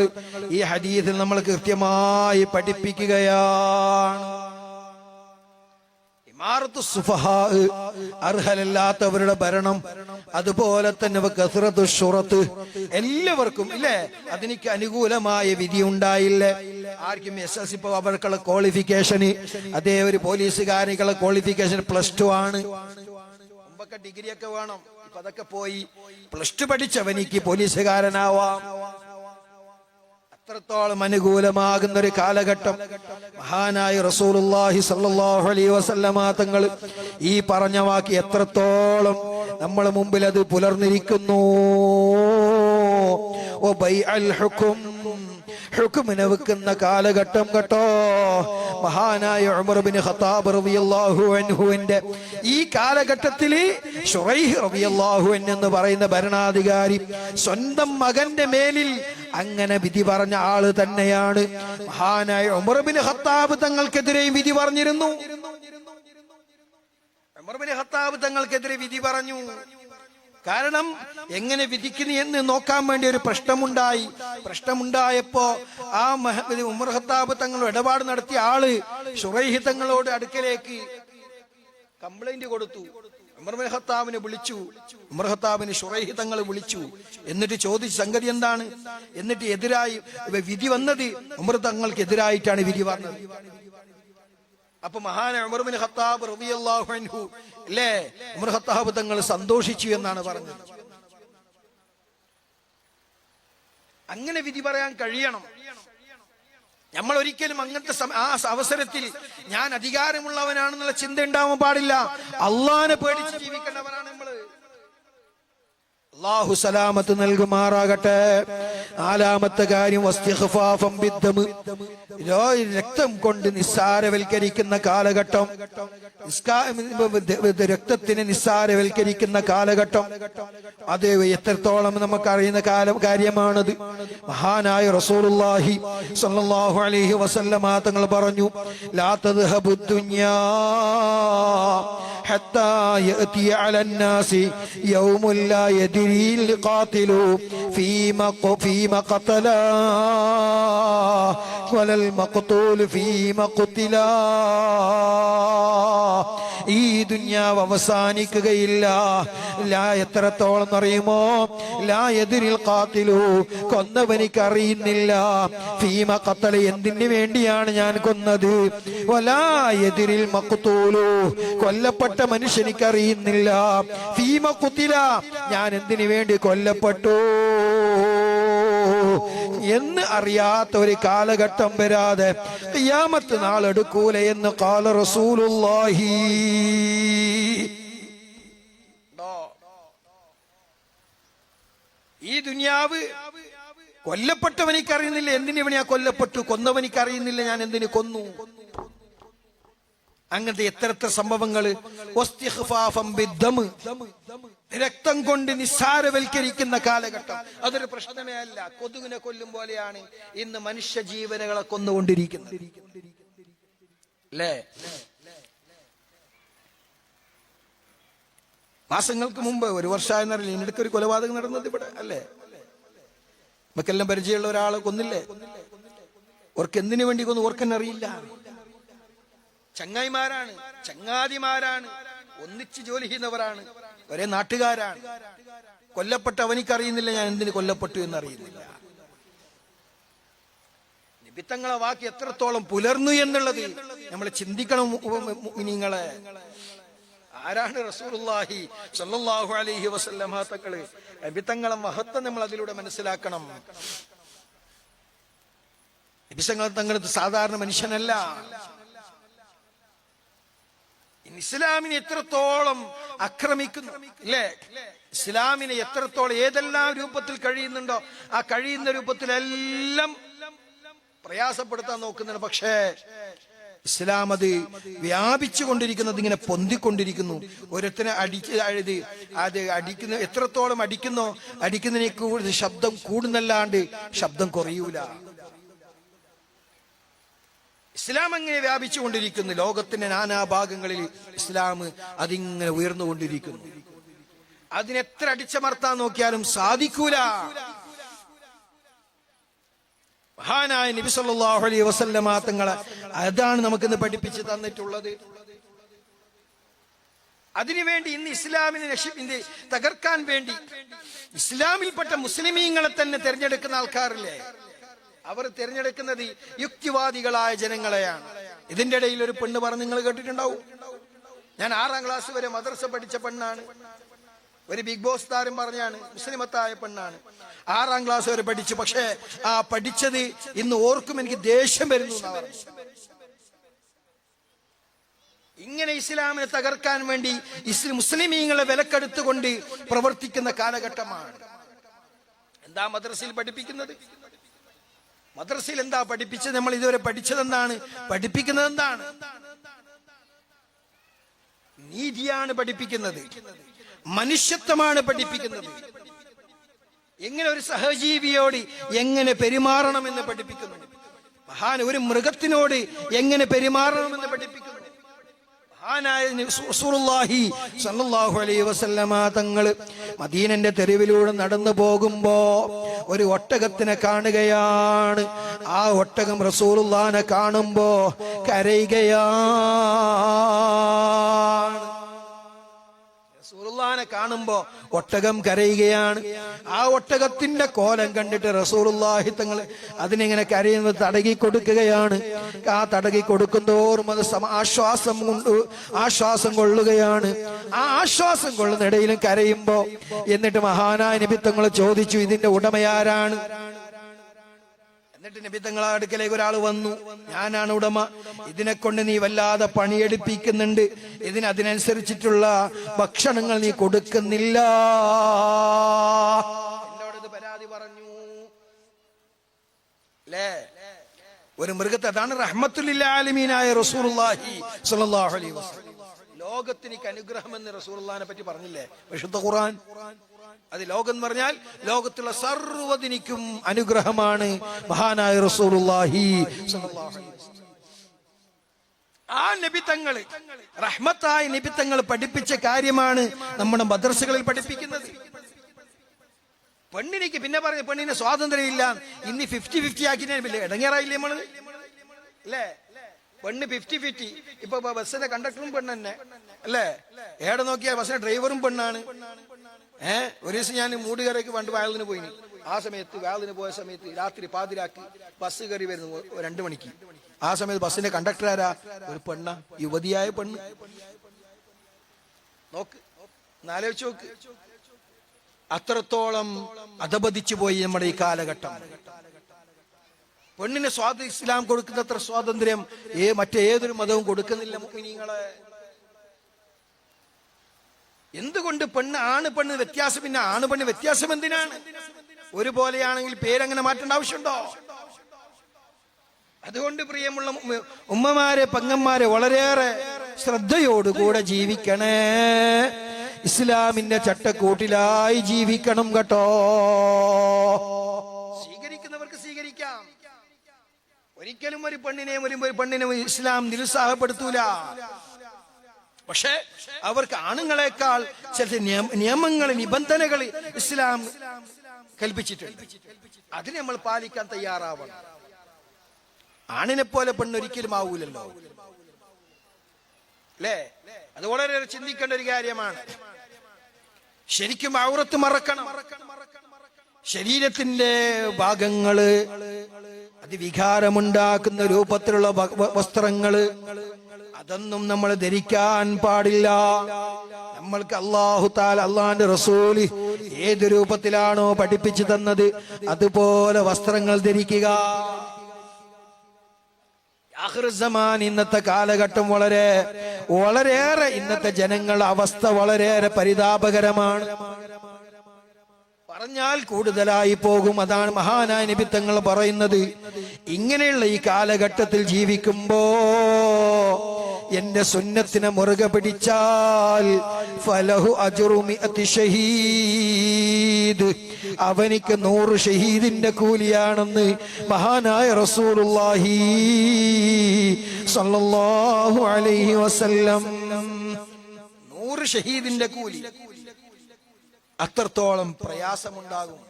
ഈ ഹദീസിൽ നമ്മൾ കൃത്യമായി പഠിപ്പിക്കുകയാണ്. ഇമാറത്തു സുഫഹാ, അർഹലല്ലാത്തവരുടെ ഭരണം, അതുപോലെ തന്നെ കസ്റത്തു ശുറത്ത്, എല്ലാവർക്കും ഇല്ലേ അതിനിക്ക് അനുകൂലമായ വിധി ഉണ്ടായില്ലേ. ആർക്കും SSLC ഇപ്പൊ അവർക്കുള്ള ക്വാളിഫിക്കേഷന്, അതേ ഒരു പോലീസുകാരികളുടെ ക്വാളിഫിക്കേഷൻ +2 ആണ്. മുമ്പൊക്കെ ഡിഗ്രി ഒക്കെ വേണം, ഇപ്പൊ അതൊക്കെ പോയി. +2 പഠിച്ചവനിക്ക് പോലീസുകാരനാവാം. അത്രത്തോളം അനുകൂലമാകുന്ന ഒരു കാലഘട്ടം മഹാനായ റസൂലുള്ളാഹി സ്വല്ലല്ലാഹു അലൈഹി വസല്ലമ തങ്ങൾ ഈ പറഞ്ഞ വാക്ക് എത്രത്തോളം നമ്മളെ മുമ്പിൽ അത് പുലർന്നിരിക്കുന്നു. ഓ ബൈഅൽ ഹുക്കും, ഹുക്കുമിനെ വെക്കുന്ന കാലഘട്ടം കേട്ടോ. മഹാനായ ഉമർ ഇബ്നു ഖത്താബ് റളിയല്ലാഹു അൻഹുവിന്റെ ഈ കാലഘട്ടത്തിൽ ശുറൈഹ് റളിയല്ലാഹു അൻഹു എന്ന് പറയുന്ന ഭരണാധികാരി സ്വന്തം മകന്റെ മേലിൽ അങ്ങനെ വിധി പറഞ്ഞ ആള് തന്നെയാണ്. മഹാനായ ഉമർ ഇബ്നു ഖത്താബ് തങ്ങൾക്കെതിരെയും വിധി പറഞ്ഞിരുന്നു. ഉമർ ഇബ്നു ഖത്താബ് തങ്ങൾക്കെതിരെ വിധി പറഞ്ഞു. കാരണം എങ്ങനെ വിധിക്കുന്നു എന്ന് നോക്കാൻ വേണ്ടി ഒരു പ്രശ്നമുണ്ടായപ്പോ ആ ഉമർ ഖത്താബ് തങ്ങൾ ഇടപാട് നടത്തിയ ആള് ശുറൈഹ് തങ്ങളോട് അടുക്കലേക്ക് കംപ്ലൈന്റ് കൊടുത്തു. ഉമർ ഇബ്നു ഖത്താബിനെ വിളിച്ചു. ഉമർ ഖത്താബിനെ ശുറൈഹ് തങ്ങൾ വിളിച്ചു. എന്നിട്ട് ചോദിച്ച സംഗതി എന്താണ്, എന്നിട്ട് എതിരായി വിധി വന്നത് ഉമർ തങ്ങൾക്ക് എതിരായിട്ടാണ് വിധി വന്നത്. അപ്പൊ മഹാനായ ഉമർ ഇബ്നു ഖത്താബ് റളിയല്ലാഹു അൻഹു അല്ലേ, ഉമർ ഖത്താബ് തങ്ങൾ സന്തോഷിച്ചു എന്നാണ് പറഞ്ഞത്. അങ്ങനെ വിധി പറയാൻ കഴിയണം. നമ്മൾ ഒരിക്കലും അങ്ങനത്തെ ആ അവസരത്തിൽ ഞാൻ അധികാരമുള്ളവനാണെന്നുള്ള ചിന്ത ഉണ്ടാവാൻ പാടില്ല. അള്ളാനെ പേടിച്ച് ജീവിക്കേണ്ടവരാണ് നമ്മള്. അല്ലാഹു സലാമത്ത് നൽകുമാറാകട്ടെ. നാലാമത്തെ കാര്യം വസ്തിഗ്ഫാഫൻ ബിദ്ദം, രക്തം കൊണ്ട് നിസ്സാരവൽക്കരിക്കുന്ന കാലഘട്ടം, രക്തത്തിനെ നിസ്സാരവൽക്കരിക്കുന്ന കാലഘട്ടം, അത് എത്രത്തോളം നമുക്കറിയുന്ന കാര്യമാണത്. മഹാനായ റസൂലുള്ളാഹി സ്വല്ലല്ലാഹു അലൈഹി വസല്ലമ തങ്ങൾ പറഞ്ഞു, ലാ തദ്ഹബു ദുനിയാ ഹത്താ യഅതി അലന്നാസി യൗമുൻ ലാ യദ്രീൽ ഖാതിലു ഫീമാ ഖതലാ വലൽ മഖ്തൂൽ ഫീമാ ഖുതിലാ. ഈ ദുനിയാവ് അവസാനിക്കുകയില്ല. ലാ എത്രത്തോളം അറിയുമോ? ലാ യദ്രിൽ ഖാതിലു, കൊന്നവനിക്ക് അറിയുന്നില്ല. ഫീമാ ഖതല, എന്തിനു വേണ്ടിയാണ് ഞാൻ കൊന്നത്. വലാ യദ്രിൽ മഖ്തൂലു, കൊല്ലപ്പെട്ട മനുഷ്യനിക്ക് അറിയുന്നില്ല. ഫീമാ ഖുതില, ഞാൻ എന്തിനു വേണ്ടി കൊല്ലപ്പെട്ടു എന്ന് അറിയാത്ത ഒരു കാലഘട്ടം വരാതെ ഖിയാമത്ത് നാളെടുക്കൂല എന്ന് ഖാല റസൂലുള്ളാഹി. ഈ ദുനിയാവ് കൊല്ലപ്പെട്ടവനിക്ക് അറിയുന്നില്ല എന്തിനു വേണ്ടി ഞാൻ കൊല്ലപ്പെട്ടു, കൊന്നവനിക്ക് അറിയുന്നില്ല ഞാൻ എന്തിനു കൊന്നു. അങ്ങനത്തെ എത്ര സംഭവങ്ങള്. രക്തം കൊണ്ട് നിസ്സാരവൽക്കരിക്കുന്ന കാലഘട്ടം, അതൊരു പ്രശ്നമേ അല്ല. കൊതുകിനെ കൊല്ലും പോലെയാണ് ഇന്ന് മനുഷ്യ ജീവനുകളെ കൊന്നുകൊണ്ടിരിക്കുന്നത്, അല്ലേ? മാസങ്ങൾക്ക് മുമ്പ്, ഒരു വർഷമായെന്നറിയില്ല, ഇതിനിടയ്ക്ക് ഒരു കൊലപാതകം നടന്നത് ഇവിടെ, അല്ലേ? നമുക്കെല്ലാം പരിചയമുള്ള ഒരാളെ കൊന്നില്ലേ? ഓർക്ക് എന്തിനു വേണ്ടി കൊന്നു ഓർക്കെന്നറിയില്ല. ചങ്ങായിമാരാണ്, ചങ്ങാതിമാരാണ്, ഒന്നിച്ച് ജോലി ചെയ്യുന്നവരാണ്, ഒരേ നാട്ടുകാരാണ്. കൊല്ലപ്പെട്ട അവനിക്കറിയുന്നില്ല ഞാൻ എന്തിനു കൊല്ലപ്പെട്ടു എന്നറിയുന്നില്ല. നിബിത്തങ്ങളെ വാക്ക് എത്രത്തോളം പുലർന്നു എന്നുള്ളത് നമ്മൾ ചിന്തിക്കണം മുഅ്മിനീങ്ങളെ. ആരാണ് റസൂലുള്ളാഹി സ്വല്ലല്ലാഹു അലൈഹി വസല്ലമ തങ്ങള്? നബിത്തങ്ങളെ മഹത്വം നമ്മൾ അതിലൂടെ മനസ്സിലാക്കണം. നബിത്തങ്ങൾ തങ്ങൾ സാധാരണ മനുഷ്യനല്ല. ഇസ്ലാമിനെ എത്രത്തോളം ആക്രമിക്കുന്നു, ഇല്ലേ? ഇസ്ലാമിനെ എത്രത്തോളം ഏതെല്ലാം രൂപത്തിൽ കഴിയുന്നുണ്ടോ ആ കഴിയുന്ന രൂപത്തിലെല്ലാം പ്രയാസപ്പെടുത്താൻ നോക്കുന്നുണ്ട്. പക്ഷേ ഇസ്ലാം അത് വ്യാപിച്ചു കൊണ്ടിരിക്കുന്നത്, ഇങ്ങനെ പൊന്തിക്കൊണ്ടിരിക്കുന്നു. ഓരോരുത്തരെ അടിക്കുന്ന എത്രത്തോളം അടിക്കുന്നോ അടിക്കുന്നതിനെ കൂടുതൽ ശബ്ദം കൂടുന്നല്ലാണ്ട് ശബ്ദം കുറയൂല. ഇസ്ലാം അങ്ങനെ വ്യാപിച്ചു കൊണ്ടിരിക്കുന്നു. ലോകത്തിന്റെ നാനാഭാഗങ്ങളിൽ ഇസ്ലാം അതിങ്ങനെ ഉയർന്നുകൊണ്ടിരിക്കുന്നു. അതിനെത്ര അടിച്ചമർത്താൻ നോക്കിയാലും സാധിക്കൂല. മഹാനായ നബി സല്ലല്ലാഹു അലൈഹി വസല്ലമ തങ്ങളെ അതാണ് നമുക്കിന്ന് പഠിപ്പിച്ചു തന്നിട്ടുള്ളത്. അതിനുവേണ്ടി ഇന്ന് ഇസ്ലാമിനെ തകർക്കാൻ വേണ്ടി ഇസ്ലാമിൽപ്പെട്ട മുസ്ലിമീങ്ങളെ തന്നെ തിരഞ്ഞെടുക്കുന്ന ആൾക്കാരില്ലേ, അവർ തിരഞ്ഞെടുക്കുന്നത് യുക്തിവാദികളായ ജനങ്ങളെയാണ്. ഇതിന്റെ ഇടയിൽ ഒരു പെണ്ണ് പറഞ്ഞ് നിങ്ങൾ കേട്ടിട്ടുണ്ടാവും, ഞാൻ 6ാം ക്ലാസ് വരെ മദ്രസ പഠിച്ച പെണ്ണാണ്. ഒരു ബിഗ് ബോസ് താരം പറഞ്ഞാണ്, മുസ്ലിമത്തായ പെണ്ണാണ്, 6ാം ക്ലാസ് വരെ പഠിച്ചു. പക്ഷേ ആ പഠിച്ചത് ഇന്ന് ഓർക്കും എനിക്ക് ദേഷ്യം വരുന്നു. ഇങ്ങനെ ഇസ്ലാമിനെ തകർക്കാൻ വേണ്ടി മുസ്ലിമീങ്ങളെ വിലക്കെടുത്തുകൊണ്ട് പ്രവർത്തിക്കുന്ന കാലഘട്ടമാണ്. എന്താ മദ്രസയിൽ പഠിപ്പിക്കുന്നത്? മദ്രസയിൽ എന്താ പഠിപ്പിച്ചത്? നമ്മൾ ഇതുവരെ പഠിച്ചതെന്താണ്? പഠിപ്പിക്കുന്നത് എന്താണ്? നീതിയാണ് പഠിപ്പിക്കുന്നത്, മനുഷ്യത്വമാണ് പഠിപ്പിക്കുന്നത്. എങ്ങനെ ഒരു സഹജീവിയോട് എങ്ങനെ പെരുമാറണമെന്ന് പഠിപ്പിക്കുന്നു. ഒരു മൃഗത്തിനോട് എങ്ങനെ പെരുമാറണമെന്ന് പഠിപ്പിക്കുന്നു. മഹാനായ റസൂലുള്ളാഹി സ്വല്ലല്ലാഹു അലൈഹി വസല്ലമ തങ്ങള് മദീനന്റെ തെരുവിലൂടെ നടന്നു പോകുമ്പോ ഒരു ഒട്ടകത്തിനെ കാണുകയാണ്. ആ ഒട്ടകം റസൂലുള്ളാഹിനെ കാണുമ്പോ കരയുകയാണ്. റസൂലുള്ളാഹിനെ കാണുമ്പോ ഒട്ടകം കരയുകയാണ്. ആ ഒട്ടകത്തിന്റെ കോലം കണ്ടിട്ട് റസൂലുള്ളാഹി തങ്ങൾ അതിനെങ്ങനെ കരയുന്നത് തടകി കൊടുക്കുകയാണ്. ആ തടകി കൊടുക്കുന്തോറും അത് ആശ്വാസം കൊള്ളുകയാണ്. ആ ആശ്വാസം കൊള്ളുന്നിടയിലും കരയുമ്പോ എന്നിട്ട് മഹാനായ നബി തങ്ങൾ ചോദിച്ചു, ഇതിന്റെ ഉടമയാരാണ്? എന്നിട്ട് നബി തങ്ങളെ അടുക്കലേക്ക് ഒരാൾ വന്നു, ഞാനാണ് ഉടമ, ഇതിനെ കൊണ്ട് നീ വല്ലാതെ പണിയെടുപ്പിക്കുന്നുണ്ട്, അതിനനുസരിച്ചിട്ടുള്ള ഭക്ഷണങ്ങൾ നീ കൊടുക്കുന്നില്ല, എന്നോടത് പരാതി പറഞ്ഞു. അല്ലേ? ഒരു മൃഗത്തെ, അതാണ് റഹ്മത്തുൽ ആലമീനായ റസൂലുള്ളാഹി സ്വല്ലല്ലാഹു അലൈഹി വസല്ലം. ലോകത്തിനിക്ക് അനുഗ്രഹം എന്ന് റസൂലുള്ളാഹിനെ പറ്റി പറഞ്ഞില്ലേ വിശുദ്ധ ഖുർആൻ? അത് ലോകം എന്ന് പറഞ്ഞാൽ ലോകത്തുള്ള സർവ്വതിനിക്കും അനുഗ്രഹമാണ് മഹാനായ റസൂലുള്ളാഹി സ്വല്ലല്ലാഹു അലൈഹി വസല്ലം. ആ നബി തങ്ങള്, റഹ്മത്തായ നബി തങ്ങൾ പഠിപ്പിച്ച കാര്യമാണ് നമ്മുടെ മദ്രസകളിൽ പഠിപ്പിക്കുന്നത്. പെണ്ണിനിക്ക് പിന്നെ പറഞ്ഞു പെണ്ണിന് സ്വാതന്ത്ര്യം ഇല്ല, ഇന്ന് 50-50 ആക്കിയില്ലേ, ഇടങ്ങേറായില്ലേ നമ്മള്? അല്ലേ? പെണ്ണ് 50-50. ഇപ്പൊ ബസ്സിന്റെ കണ്ടക്ടറും പെണ്ണ് തന്നെ അല്ലേ? ഏടെ നോക്കിയാൽ ബസ്സിന്റെ ഡ്രൈവറും പെണ്ണാണ്. ഒരു ദിവസം ഞാൻ മൂടുകരയ്ക്ക് പണ്ട് വായലിന് പോയിന്. ആ സമയത്ത് വായലിന് പോയ സമയത്ത് രാത്രി പാതിരാക്കി ബസ് കയറി വരുന്നു 2 മണിക്ക്. ആ സമയത്ത് ബസ്സിന്റെ കണ്ടക്ടർ ആരാ? ഒരു പെണ്ണ, യുവതിയായ പെണ്ണ്. നോക്ക്, ആലോചിച്ച് നോക്ക്. അത്രത്തോളം അധപതിച്ചു പോയി നമ്മുടെ ഈ കാലഘട്ടം. പെണ്ണിന് ഇസ്ലാം കൊടുക്കുന്നത്ര സ്വാതന്ത്ര്യം മറ്റേതൊരു മതവും കൊടുക്കുന്നില്ല മുഅ്മിനീങ്ങളെ. എന്തുകൊണ്ട് ആണ് പെണ്ണ് വ്യത്യാസം? പിന്നെ ആണ് പെണ്ണ് വ്യത്യാസം എന്തിനാണ്? ഒരുപോലെയാണെങ്കിൽ പേരങ്ങനെ മാറ്റേണ്ട ആവശ്യമുണ്ടോ? അതുകൊണ്ട് പ്രിയമുള്ള ഉമ്മമാരെ, പെങ്ങന്മാരെ, വളരെയേറെ ശ്രദ്ധയോടുകൂടെ ജീവിക്കണേ. ഇസ്ലാമിന്റെ ചട്ടക്കൂട്ടിലായി ജീവിക്കണം കേട്ടോ. സ്വീകരിക്കുന്നവർക്ക് സ്വീകരിക്കാം. ഒരിക്കലും ഒരു പെണ്ണിനെ ഇസ്ലാം നിരുത്സാഹപ്പെടുത്തൂല. പക്ഷെ അവർക്ക് ആണുങ്ങളെക്കാൾ ചില നിയമങ്ങൾ, നിബന്ധനകൾ ഇസ്ലാം കൽപ്പിച്ചിട്ടുണ്ട്. അതിന് നമ്മൾ പാലിക്കാൻ തയ്യാറാവണം. ആണിനെ പോലെ പെണ്ണൊരിക്കലും ആവൂലല്ലോ. അല്ലേ? അത് വളരെ ചിന്തിക്കേണ്ട ഒരു കാര്യമാണ്. ശരിക്കും ഔറത്ത് മറക്കണം. ശരീരത്തിന്റെ ഭാഗങ്ങള്, അത് വികാരമുണ്ടാക്കുന്ന രൂപത്തിലുള്ള വസ്ത്രങ്ങള്, അതൊന്നും നമ്മൾ ധരിക്കാൻ പാടില്ല. നമ്മൾക്ക് അല്ലാഹു തആല, അല്ലാഹുവിന്റെ റസൂല് ഏത് രൂപത്തിലാണോ പഠിപ്പിച്ചു തന്നത് അതുപോലെ വസ്ത്രങ്ങൾ ധരിക്കുക. ഇന്നത്തെ കാലഘട്ടം വളരെയേറെ ഇന്നത്തെ ജനങ്ങളുടെ അവസ്ഥ വളരെയേറെ പരിതാപകരമാണ്. പറഞ്ഞാൽ കൂടുതലായി പോകും. അതാണ് മഹാനായ നബി തങ്ങൾ പറയുന്നത്, ഇങ്ങനെയുള്ള ഈ കാലഘട്ടത്തിൽ ജീവിക്കുമ്പോ എന്റെ സുന്നത്തിനെ മുറുകെ പിടിച്ചാൽ ഫലഹു അജ്റു മിഅത്തി ഷഹീദ്, അവനിക്ക് 100 ഷഹീദിന്റെ കൂലിയാണെന്ന് മഹാനായ റസൂലുള്ളാഹി സ്വല്ലല്ലാഹു അലൈഹി വസല്ലം. 100 ഷഹീദിന്റെ കൂലി. അത്രത്തോളം പ്രയാസമുണ്ടാകും.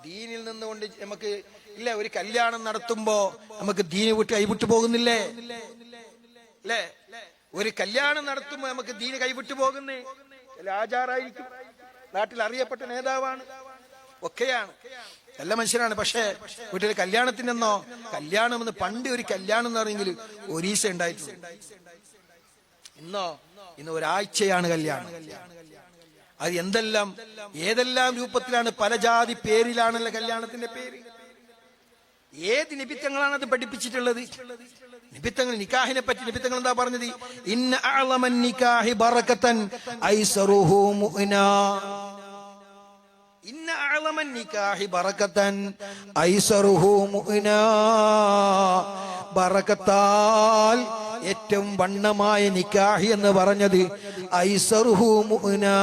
ദീനിൽ നിന്നുകൊണ്ട് നമുക്ക് ഇല്ല, ഒരു കല്യാണം നടത്തുമ്പോ നമുക്ക് ദീന് വിട്ട് കൈവിട്ടു പോകുന്നില്ലേ? അല്ലേ? ഒരു കല്യാണം നടത്തുമ്പോ നമുക്ക് ദീന് കൈവിട്ടു പോകുന്നേ. ചില ആചാരായിരിക്കും, നാട്ടിൽ അറിയപ്പെട്ട നേതാവാണ്, ഒക്കെയാണ്, നല്ല മനുഷ്യനാണ്. പക്ഷേ വീട്ടിൽ കല്യാണത്തിനെന്നോ, കല്യാണം എന്ന് പണ്ട് ഒരു കല്യാണം എന്ന് പറഞ്ഞെങ്കിൽ ഒരീസ ഉണ്ടായിട്ടുണ്ട്. ഇന്ന് ഒരാഴ്ചയാണ് കല്യാണം. അത് ഏതെല്ലാം രൂപത്തിലാണ്, പല ജാതി പേരിലാണല്ലോ കല്യാണത്തിന്റെ പേര്. ഏത് നിബിത്തങ്ങളാണ് അത് പഠിപ്പിച്ചിട്ടുള്ളത്? നിബിത്തങ്ങൾ, നിക്കാഹിനെ പറ്റി നിബിത്തങ്ങൾ എന്താ പറഞ്ഞത്? ഇന്ന അഅ്ളമൻ നിക്കാഹി ബറകതൻ ഐസറുഹു മുഅ്നാ. ഇന്ന അഅ്ളമൻ നിക്കാഹി ബറകതൻ ഐസറുഹു മുഅ്നാ. ബറകത്താൽ ഏറ്റവും വണ്ണമായ നിക്കാഹി എന്ന് പറഞ്ഞത് ഐസറുഹു മുഅ്നാ,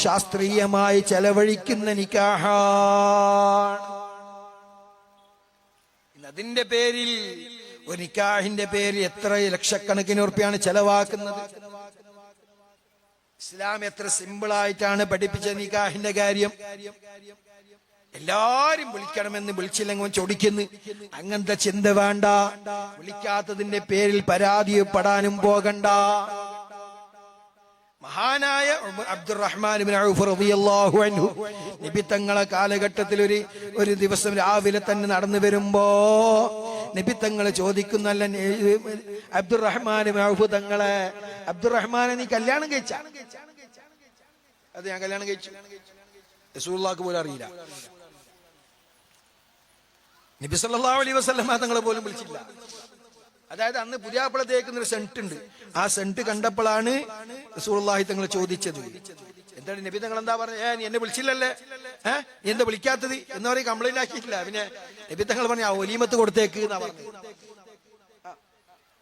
ശാസ്ത്രീയമായി ചെലവഴിക്കുന്ന നിക്കാഹാണ്. അതിന്റെ പേരിൽ, ഒരു നിക്കാഹിന്റെ പേരിൽ എത്ര ലക്ഷക്കണക്കിന് ഉറുപ്പിയാണ് ചെലവാക്കുന്നത്. ഇസ്ലാം എത്ര സിമ്പിളായിട്ടാണ് പഠിപ്പിച്ച നിക്കാഹിന്റെ കാര്യം. എല്ലാരും വിളിക്കണമെന്ന്, വിളിച്ചില്ലെങ്കിൽ ചൊടിക്കുന്നു. അങ്ങനത്തെ ചിന്ത വേണ്ട. വിളിക്കാത്തതിന്റെ പേരിൽ പരാതിപ്പെടാനും പോകണ്ട. മഹാനായ അബ്ദുറഹ്മാൻ ഇബ്നു ഔഫ് റളിയല്ലാഹു അൻഹു നബി തങ്ങളെ കാലഘട്ടത്തിൽ ഒരു ദിവസം രാവിലെ തന്നെ നടന്നു വരുമ്പോ നബി തങ്ങൾ ചോദിക്കുന്നല്ല, അബ്ദുറഹ്മാൻ ഇബ്നു ഔഫ് തങ്ങളെ, അബ്ദുറഹ്മാനെ നീ കല്യാണം കഴിച്ച? അത് ഞാൻ കല്യാണം കഴിച്ചു. റസൂലുള്ളാഹിക്ക് പോലും അറിയില്ല. നബി സല്ലല്ലാഹു അലൈഹി വസല്ലമ തങ്ങളെ പോലും വിളിച്ചില്ല. അതായത് അന്ന് പുതിയാപ്പിള തേക്കുന്ന ഒരു സെന്റ് ഉണ്ട്. ആ സെന്റ് കണ്ടപ്പോഴാണ് റസൂലുള്ളാഹി തങ്ങൾ ചോദിച്ചത്, എന്താണ് നബി തങ്ങൾ എന്താ പറഞ്ഞത്? നീ എന്നെ വിളിച്ചില്ലല്ലേ, നീ എന്താ വിളിക്കാത്തത് എന്ന് പറയും. കംപ്ലൈന്റ് ആക്കിയിട്ടില്ല. പിന്നെ നബി തങ്ങൾ പറഞ്ഞു, ആ ഒലീമത്ത് കൊടുത്തേക്ക് എന്നാ പറഞ്ഞത്.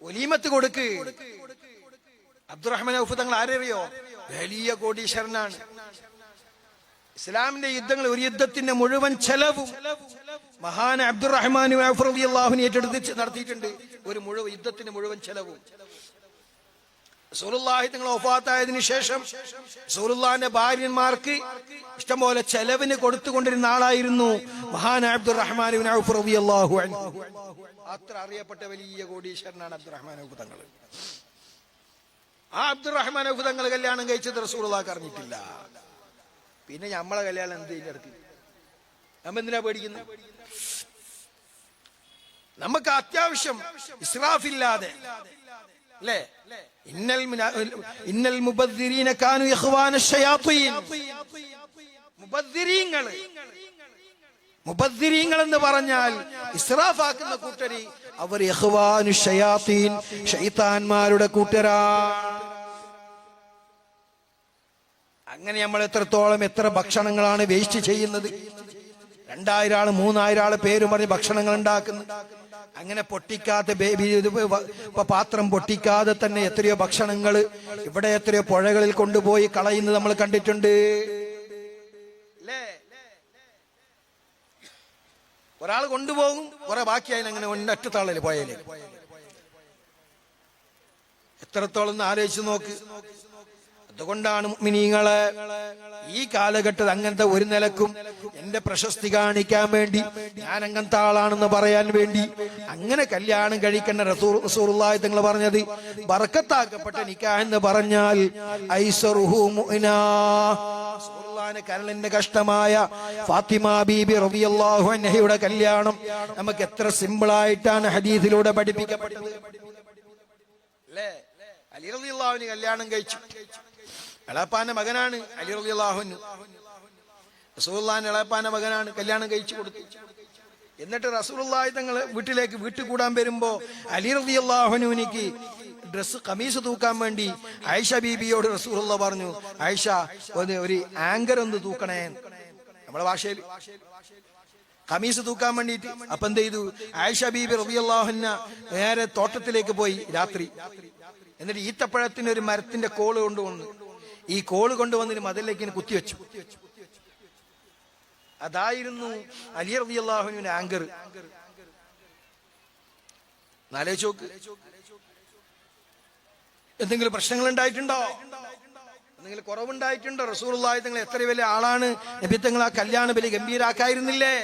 ഒലീമത്ത് കൊടുക്ക്. അബ്ദുറഹ്മാൻ ഔഫ് തങ്ങൾ ആരറിയോ? വലിയ കോടീശ്വരനാണ്. ഇസ്ലാമിന്റെ യുദ്ധങ്ങൾ, ഒരു യുദ്ധത്തിന്റെ മുഴുവൻ ചെലവും മഹാൻ അബ്ദുറഹ്മാൻ ഔഫ് റളിയല്ലാഹു അൻഹു ഏറ്റെടുത്ത് നടത്തിയിട്ടുണ്ട്. ഒരു മുഴുവൻ യുദ്ധത്തിന്റെ മുഴുവൻ ചെലവും റസൂലുള്ളാഹി തങ്ങൾ വഫാത്തായതിനു ശേഷം റസൂലുള്ളാഹിന്റെ ഭാര്യന്മാർക്ക് ഇഷ്ടംപോലെ ചെലവിന് കൊടുത്തുകൊണ്ടിരുന്ന ആളായിരുന്നു മഹാൻ അബ്ദുറഹ്മാൻ ഔഫ് റളിയല്ലാഹു അൻഹു. അത്ര അറിയപ്പെട്ട വലിയ കോടീശ്വരനാണ് അബ്ദുറഹ്മാൻ ഔഫ് തങ്ങൾ. ആ അബ്ദുറഹ്മാൻ ഔഫ് തങ്ങൾ കല്യാണം കഴിച്ചത് റസൂലുള്ളാഹിക്ക് അറിഞ്ഞിട്ടില്ല. പിന്നെ നമ്മളെ കല്യാണം എന്ത് ഇടക്ക് നമ്മ എന്തിനാ പേടിക്കുന്നത്? നമുക്ക് അത്യാവശ്യം ഇസ്രാഫില്ലാതെ അല്ലേ? ഇന്നൽ മുബദ്ദിരീന കാനു ഇഖ്വാന ശയാത്തീൻ. മുബദ്ദിരീങ്ങൾ എന്ന് പറഞ്ഞാൽ ഇസ്രാഫാക്കുന്ന കൂട്ടര്, അവർ ഇഖ്വാനു ശയാത്തീൻ, ശൈത്താന്മാരുടെ കൂട്ടരാണ്. അങ്ങനെ നമ്മൾ എത്ര ഭക്ഷണങ്ങളാണ് വേസ്റ്റ് ചെയ്യുന്നത്? 2000 ആള് 3000 ആള് പേരും പറഞ്ഞ് ഭക്ഷണങ്ങൾ ഉണ്ടാക്കുന്നു. അങ്ങനെ പൊട്ടിക്കാത്ത പാത്രം പൊട്ടിക്കാതെ തന്നെ എത്രയോ ഭക്ഷണങ്ങൾ ഇവിടെ എത്രയോ പുഴകളിൽ കൊണ്ടുപോയി കളയുന്നത് നമ്മൾ കണ്ടിട്ടുണ്ട്. ഒരാൾ കൊണ്ടുപോകും, കുറെ ബാക്കിയായി അങ്ങനെ ഒറ്റത്താളല്ലേ പോയാലേ. എത്രത്തോളം ആലോചിച്ച് നോക്ക്. അതുകൊണ്ടാണ് മുഅ്മിനീങ്ങളെ ഈ കാലഘട്ടത്തിൽ അങ്ങനത്തെ ഒരു നിലക്കും എന്റെ പ്രശസ്തി കാണിക്കാൻ വേണ്ടി, ഞാൻ അങ്ങനത്തെ ആളാണെന്ന് പറയാൻ വേണ്ടി അങ്ങനെ കല്യാണം കഴിക്കേണ്ട റസൂലുള്ളാഹി തങ്ങൾ പറഞ്ഞത്, ബർക്കത്താക്കപ്പെട്ട നിക്കാഹ് എന്ന് പറഞ്ഞാൽ ഐസറുഹു മുഅ്നാ. റസൂലുള്ളാഹിന്റെ കരളിന്റെ കഷ്ടമായ ഫാത്തിമ ബീബി റളിയല്ലാഹു അൻഹയുടെ കല്യാണം നമുക്ക് എത്ര സിമ്പിൾ ആയിട്ടാണ് ഹദീസിലൂടെ പഠിപ്പിക്കപ്പെട്ടത് അല്ലേ? അലി റളിയല്ലാഹു അൻഹു കല്യാണം കഴിച്ചു. എളാപ്പാന്റെ മകനാണ് അലി റളിയല്ലാഹു അൻഹു. റസൂലുള്ളാഹിന്റെ എളാപ്പാന്റെ മകനാണ്, കല്യാണം കഴിച്ചു കൊടുത്തു. എന്നിട്ട് റസൂലുള്ളാഹി തങ്ങൾ വീട്ടിൽ കൂടാൻ വരുമ്പോ അലി റളിയല്ലാഹു അൻഹുവിനിക്ക് ഡ്രസ് കമീസ് തൂക്കാൻ വേണ്ടി ആയിഷ ബീബിയോട് റസൂലുള്ളാഹി പറഞ്ഞു, ആയിഷ ഒരു ആങ്കർ ഒന്ന് തൂക്കണേ, നമ്മുടെ ഭാഷയിൽ കമീസ് തൂക്കാൻ വേണ്ടിയിട്ട്. അപ്പൊ എന്ത് ചെയ്തു? ആയിഷ ബീബി റളിയല്ലാഹു അൻഹ നേരെ തോട്ടത്തിലേക്ക് പോയി രാത്രി. എന്നിട്ട് ഈത്തപ്പഴത്തിന് ഒരു മരത്തിന്റെ കോള് കൊണ്ടുവന്നു. ഈ കോള് കൊണ്ടുവന്നിട്ട് മതിലേക്ക് കുത്തിവെച്ചു. അതായിരുന്നു അലി റളിയല്ലാഹു അൻഹുവിന്റെ ആങ്കർ. ആലോചിച്ച് നോക്ക്. എന്തെങ്കിലും പ്രശ്നങ്ങൾ ഉണ്ടായിട്ടുണ്ടോ? എന്തെങ്കിലും കുറവുണ്ടായിട്ടുണ്ടോ? റസൂലുള്ളാഹി തങ്ങൾ എത്ര വലിയ ആളാണ്. നബി തങ്ങൾ ആ കല്യാണ ബലി ഗംഭീരാക്കായിരുന്നില്ലേ?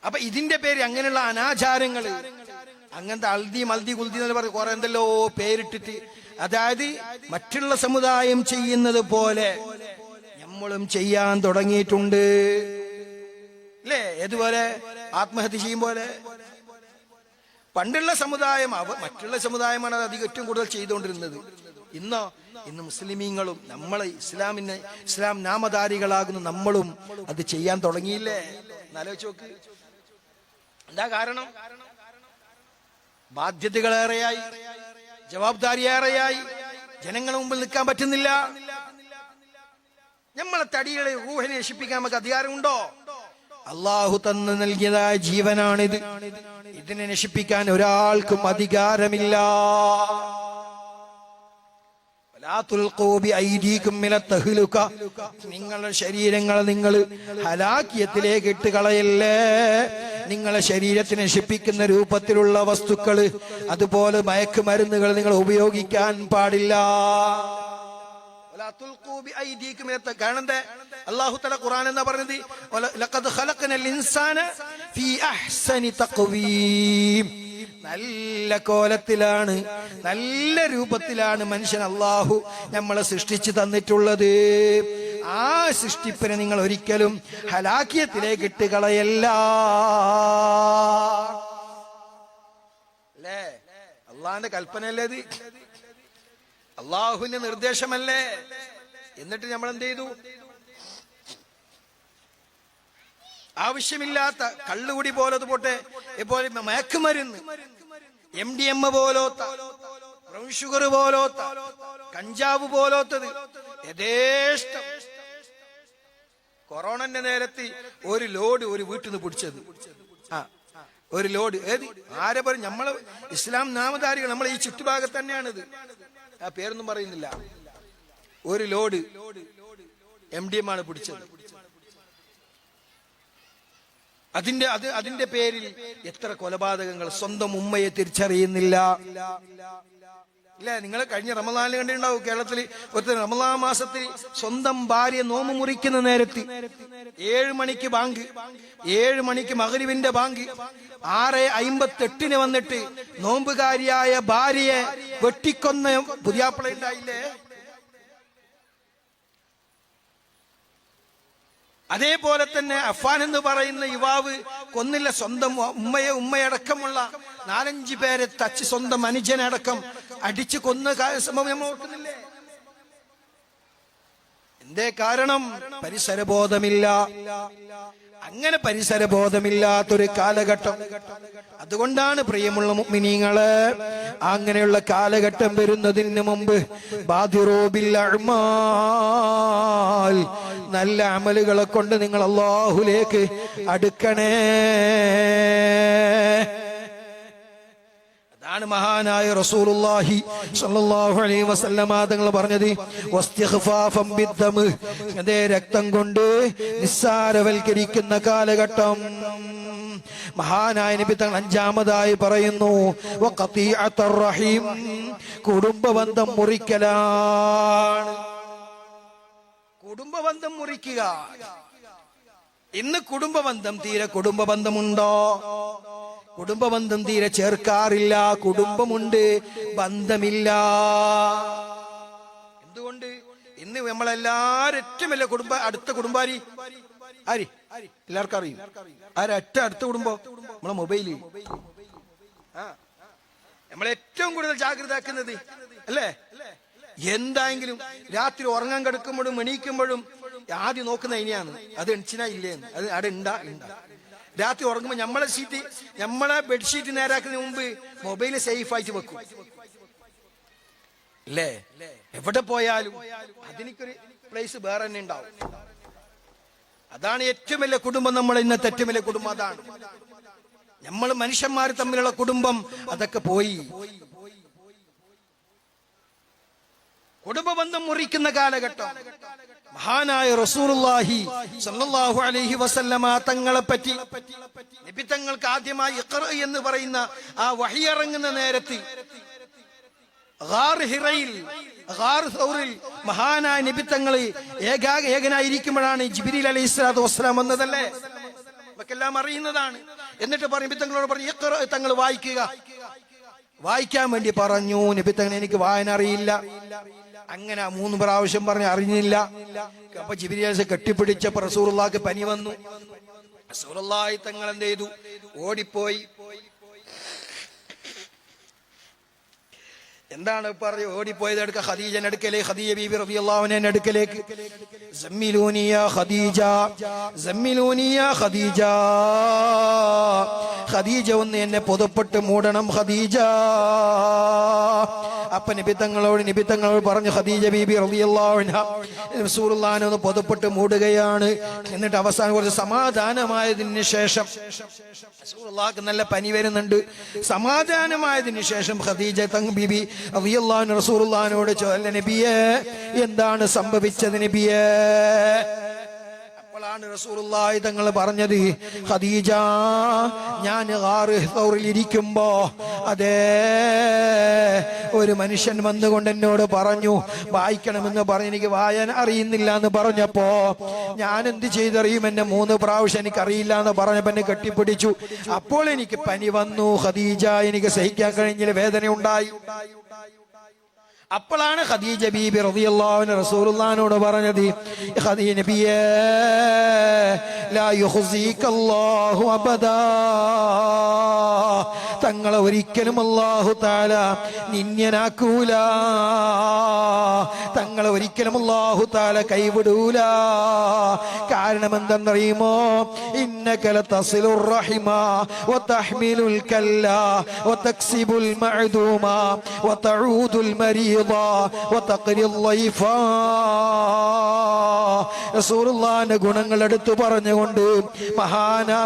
അപ്പൊ ഇതിന്റെ പേര് അങ്ങനെയുള്ള അനാചാരങ്ങള്, അങ്ങനത്തെ അൽദി മൽദി കുൽദി എന്ന് പറഞ്ഞ് കുറെ എന്തല്ലോ പേരിട്ടിട്ട്, അതായത് മറ്റുള്ള സമുദായം ചെയ്യുന്നത് പോലെ നമ്മളും ചെയ്യാൻ തുടങ്ങിയിട്ടുണ്ട് അല്ലേ? ഏതുപോലെ? ആത്മഹത്യ ചെയ്യും പോലെ. പണ്ടുള്ള സമുദായം, മറ്റുള്ള സമുദായമാണ് അത് ഏറ്റവും കൂടുതൽ ചെയ്തുകൊണ്ടിരുന്നത്. ഇന്ന് മുസ്ലിമീങ്ങളും നമ്മളെ ഇസ്ലാം നാമധാരികളാകുന്ന നമ്മളും അത് ചെയ്യാൻ തുടങ്ങിയില്ലേ? എന്നാലോചിച്ച് നോക്ക്. എന്താ കാരണം? ബാധ്യതകളേറെയായി, ജവാബ്ദാരിയേറെയായി, ജനങ്ങളുടെ മുമ്പിൽ നിൽക്കാൻ പറ്റുന്നില്ല. നമ്മളെ തടികളെ റൂഹിനെ നശിപ്പിക്കാൻ നമുക്ക് അധികാരമുണ്ടോ? അള്ളാഹു തന്നു നൽകിയതായ ജീവനാണിത്. ഇതിനെ നശിപ്പിക്കാൻ ഒരാൾക്കും അധികാരമില്ല. നിങ്ങളുടെ ശരീരങ്ങളെ നിങ്ങൾ ഹലാക്കിയത്തിലേക്ക് ഇട്ട് കളയല്ലേ. നിങ്ങളെ ശരീരത്തിനെ നശിപ്പിക്കുന്ന രൂപത്തിലുള്ള വസ്തുക്കള്, അതുപോലെ മയക്കുമരുന്നുകൾ നിങ്ങൾ ഉപയോഗിക്കാൻ പാടില്ല. കാരണം അല്ലാഹു തആല ഖുർആൻ എന്നാ പറഞ്ഞത്, ലഖദ് ഖലഖനൽ ഇൻസാന ഫീ അഹ്സനി തഖ്വീം. നല്ല കോലത്തിലാണ്, നല്ല രൂപത്തിലാണ് മനുഷ്യൻ അല്ലാഹു നമ്മളെ സൃഷ്ടിച്ചു തന്നിട്ടുള്ളത്. ആ സൃഷ്ടിപ്പിനെ നിങ്ങൾ ഒരിക്കലും ഹലാക്കിയത്തിലേക്ക് ഇട്ട് കളയല്ല. അല്ലേ? അള്ളാഹിന്റെ കൽപ്പനയല്ലേ ഇത്? അള്ളാഹുവിന്റെ നിർദ്ദേശമല്ലേ? എന്നിട്ട് നമ്മൾ എന്ത് ചെയ്തു? ആവശ്യമില്ലാത്ത കള്ളുകുടി പോലത് പോട്ടെ, ഇതുപോലെ മയക്കുമരുന്ന്, MDMA പോലത്തെ, ബ്രൗൺ ഷുഗർ പോലത്തെ, കഞ്ചാവ് പോലത്തത് യഥേഷ്ടം. കൊറോണന്റെ നേരത്ത് ഒരു ലോഡ് ഒരു വീട്ടിൽ നിന്ന് പിടിച്ചത്, ഒരു ലോഡ്. ഏത് ആരെ പറയും? നമ്മള് ഇസ്ലാം നാമധാരികൾ, നമ്മളെ ഈ ചുറ്റുഭാഗത്ത് തന്നെയാണിത്, ആ പേരൊന്നും പറയുന്നില്ല. ഒരു ലോഡ് MDMA ആണ് പിടിച്ചത്. അതിന്റെ പേരിൽ എത്ര കൊലപാതകങ്ങൾ. സ്വന്തം ഉമ്മയെ തിരിച്ചറിയുന്നില്ല. ഇല്ല, നിങ്ങൾ കഴിഞ്ഞ റമദാനിൽ കണ്ടിട്ടുണ്ടാവും, കേരളത്തിൽ ഒരു റമദാൻ മാസത്തിൽ സ്വന്തം ഭാര്യ നോമ്പ് മുറിക്കുന്ന നേരത്ത് 7 മണിക്ക് ബാങ്ക്, 7 മണിക്ക് മഗ്രിബിന്റെ ബാങ്ക്, 6:58 വന്നിട്ട് നോമ്പുകാരിയായ ഭാര്യയെ വെട്ടിക്കൊന്ന പുതിയാപ്പിള ഉണ്ടായില്ലേ? അതേപോലെ തന്നെ അഫ്ഫാൻ എന്ന് പറയുന്ന യുവാവ് കൊന്നില്ല, സ്വന്തം ഉമ്മയടക്കമുള്ള 4-5 പേരെ തച്ച് സ്വന്തം അനുജനടക്കം അടിച്ചു കൊന്ന സംഭവം നമ്മൾ ഓർക്കുന്നില്ലേ? എന്തേ കാരണം? പരിസരബോധമില്ല. അങ്ങനെ പരിസരബോധമില്ലാത്തൊരു കാലഘട്ടം. അതുകൊണ്ടാണ് പ്രിയമുള്ള മുഅ്മിനീങ്ങളെ, അങ്ങനെയുള്ള കാലഘട്ടം വരുന്നതിന് മുമ്പ് ബാദിറൂ ബിൽ അഅ്മാൽ, നല്ല അമലുകളെ കൊണ്ട് നിങ്ങൾ അല്ലാഹുവിലേക്ക് അടുക്കണേ. അതാണ് മഹാനായ റസൂലുള്ളാഹി സ്വല്ലല്ലാഹു അലൈഹി വസല്ലമ തങ്ങൾ പറഞ്ഞത്, വസ്തിഗ്ഫാഫൻ ബിദ്ദം, അതേ രക്തം കൊണ്ട് നിസ്സാരവൽക്കരിക്കുന്ന കാലഘട്ടം. മഹാനായ നബി തങ്ങൾ 5-മതായി പറയുന്നു, വഖതീഅത്തുർ റഹീം, കുടുംബബന്ധം മുറിക്കലാണ്. കുടുംബബന്ധം മുറിക്കുക. ഇന്ന് കുടുംബബന്ധമുണ്ടോ? കുടുംബബന്ധം തീരെ ചേർക്കാറില്ല. കുടുംബമുണ്ട്, ബന്ധമില്ല. എന്തുകൊണ്ട്? ഇന്ന് നമ്മളെല്ലാരും ഏറ്റവും വലിയ അടുത്ത കുടുംബാരി ആരി എല്ലാവർക്കും അറിയും. അടുത്ത കുടുംബം നമ്മളെ മൊബൈല്. നമ്മളേറ്റവും കൂടുതൽ ജാഗ്രത ആക്കുന്നത് അല്ലേ? എന്തായെങ്കിലും രാത്രി ഉറങ്ങാൻ കിടക്കുമ്പോഴും എണീക്കുമ്പോഴും ആദ്യം നോക്കുന്ന ഇനിയാണ്, അത് എണിച്ചിനാ ഇല്ലേന്ന്, അത് അവിടെ ഉണ്ടാ. രാത്രി ഉറങ്ങുമ്പോ നമ്മളെ ബെഡ്ഷീറ്റ് നേരാക്കുന്നതിന് മുമ്പ് മൊബൈല് സേഫ് ആയിട്ട് വെക്കും അല്ലേ? എവിടെ പോയാലും അതിനൊരു പ്ലേസ് വേറെ തന്നെ ഉണ്ടാവും. അതാണ് ഏറ്റവും വലിയ കുടുംബം. നമ്മളെ ഇന്നത്തെ ഏറ്റവും വലിയ കുടുംബം അതാണ്. നമ്മൾ മനുഷ്യന്മാർ തമ്മിലുള്ള കുടുംബം അതൊക്കെ പോയി. കുടുംബബന്ധം മുറിക്കുന്ന കാലഘട്ടം. മഹാനായ റസൂലുള്ളാഹി സ്വല്ലല്ലാഹു അലൈഹി വസല്ലമ തങ്ങളെ പറ്റി നബി തങ്ങൾക്ക് ആദ്യമായി ഇഖ്റ എന്ന് പറയുന്ന ആ വഹി ഇറങ്ങുന്ന നേരത്ത് ഗാർ ഹിറയിൽ, ഗാർ സൗറിൽ മഹാനായ നബി തങ്ങൾ ഏകനായിരിക്കുമ്പോഴാണ് ജിബ്രീൽ അലൈഹിസ്സലാത്തു വസ്സലാം വന്നതല്ലേ? നമുക്കെല്ലാം അറിയുന്നതാണ്. എന്നിട്ട് നബി തങ്ങളോട് പറഞ്ഞു, ഇഖ്റ, തങ്ങൾ വായിക്കാൻ വേണ്ടി പറഞ്ഞു. നബി തങ്ങൾ എനിക്ക് വായന അറിയില്ല. അങ്ങനെ 3 പ്രാവശ്യം പറഞ്ഞ് അറിഞ്ഞില്ല. അപ്പൊ ജിബ്രീൽ കെട്ടിപ്പിടിച്ചപ്പോ റസൂലുള്ളാഹിക്ക് പനി വന്നു. റസൂലുള്ളാഹി തങ്ങൾ എന്ത് ചെയ്തു? ഓടിപ്പോയി. എന്താണ് പറയുക? ഓടിപ്പോയത് എടുക്ക ഖദീജന്റെ അടുക്കലേക്ക്, ഖദീജ ബീബി റളിയല്ലാഹു അൻഹയുടെ അടുക്കലേക്ക്. സമ്മിലൂനി യാ ഖദീജ, സമ്മിലൂനി യാ ഖദീജ, ഖദീജ ഒന്ന് എന്നെ പുതപ്പെട്ട് മൂടണം ഖദീജ. അപ്പൊ നബി തങ്ങളോട് പറഞ്ഞു, ഖദീജ ബീബി റളിയല്ലാഹു അൻഹ റസൂലുള്ളാഹിനെ ഒന്ന് പുതപ്പെട്ട് മൂടുകയാണ്. എന്നിട്ട് അവസാനം കുറച്ച് സമാധാനമായതിനു ശേഷം, റസൂലുള്ളാഹിക്ക് നല്ല പനി വരുന്നുണ്ട്, സമാധാനമായതിനു ശേഷം ഖദീജ ബീബി റളിയല്ലാഹു അൻഹ റസൂലുള്ളാഹിനോട് ചോദിച്ചു, നബിയേ എന്താണ് സംഭവിച്ചത് നബിയേ? അപ്പോഴാണ് റസൂലുള്ളാഹി തങ്ങൾ പറഞ്ഞത്, ഖദീജ, ഞാൻ ഗാർ സൗറിൽ ഇരിക്കുമ്പോ അതേ ഒരു മനുഷ്യൻ വന്നുകൊണ്ട് എന്നോട് പറഞ്ഞു വായിക്കണമെന്ന് പറഞ്ഞു. എനിക്ക് വായന അറിയുന്നില്ല എന്ന് പറഞ്ഞപ്പോ ഞാൻ എന്ത് ചെയ്തറിയും? എന്നെ 3 പ്രാവശ്യം എനിക്ക് അറിയില്ല എന്ന് പറഞ്ഞപ്പോ എന്നെ കെട്ടിപ്പിടിച്ചു. അപ്പോൾ എനിക്ക് പനി വന്നു ഖദീജ, എനിക്ക് സഹിക്കാൻ കഴിഞ്ഞില്ല, വേദന ഉണ്ടായി. അപ്പോഴാണ് ഖദീജ ബീബി റളിയല്ലാഹു അൻഹ റസൂലുള്ളാഹിനോട് പറഞ്ഞത്, ഖദീജ നബിയേ ലാ യുഖ്സികല്ലാഹു അബദാ, തങ്ങളെ ഒരിക്കലും അല്ലാഹു തആല നിന്ദ്യനാക്കൂല, തങ്ങളെ ഒരിക്കലും അല്ലാഹു തആല കൈവിടൂല. കാരണം എന്തെന്നറിയുമോ? ഇന്നക ലതസിലുർ റഹിമ വതഹ്മിലുൽ കല്ല വതക്സിബുൽ മഅദൂമ വതഊദുൽ മരീദ വതഖ്രിൽ ളൈഫ. റസൂലുള്ളാഹിന്റെ ഗുണങ്ങൾ എടുത്തു പറഞ്ഞുകൊണ്ട് മഹാനാ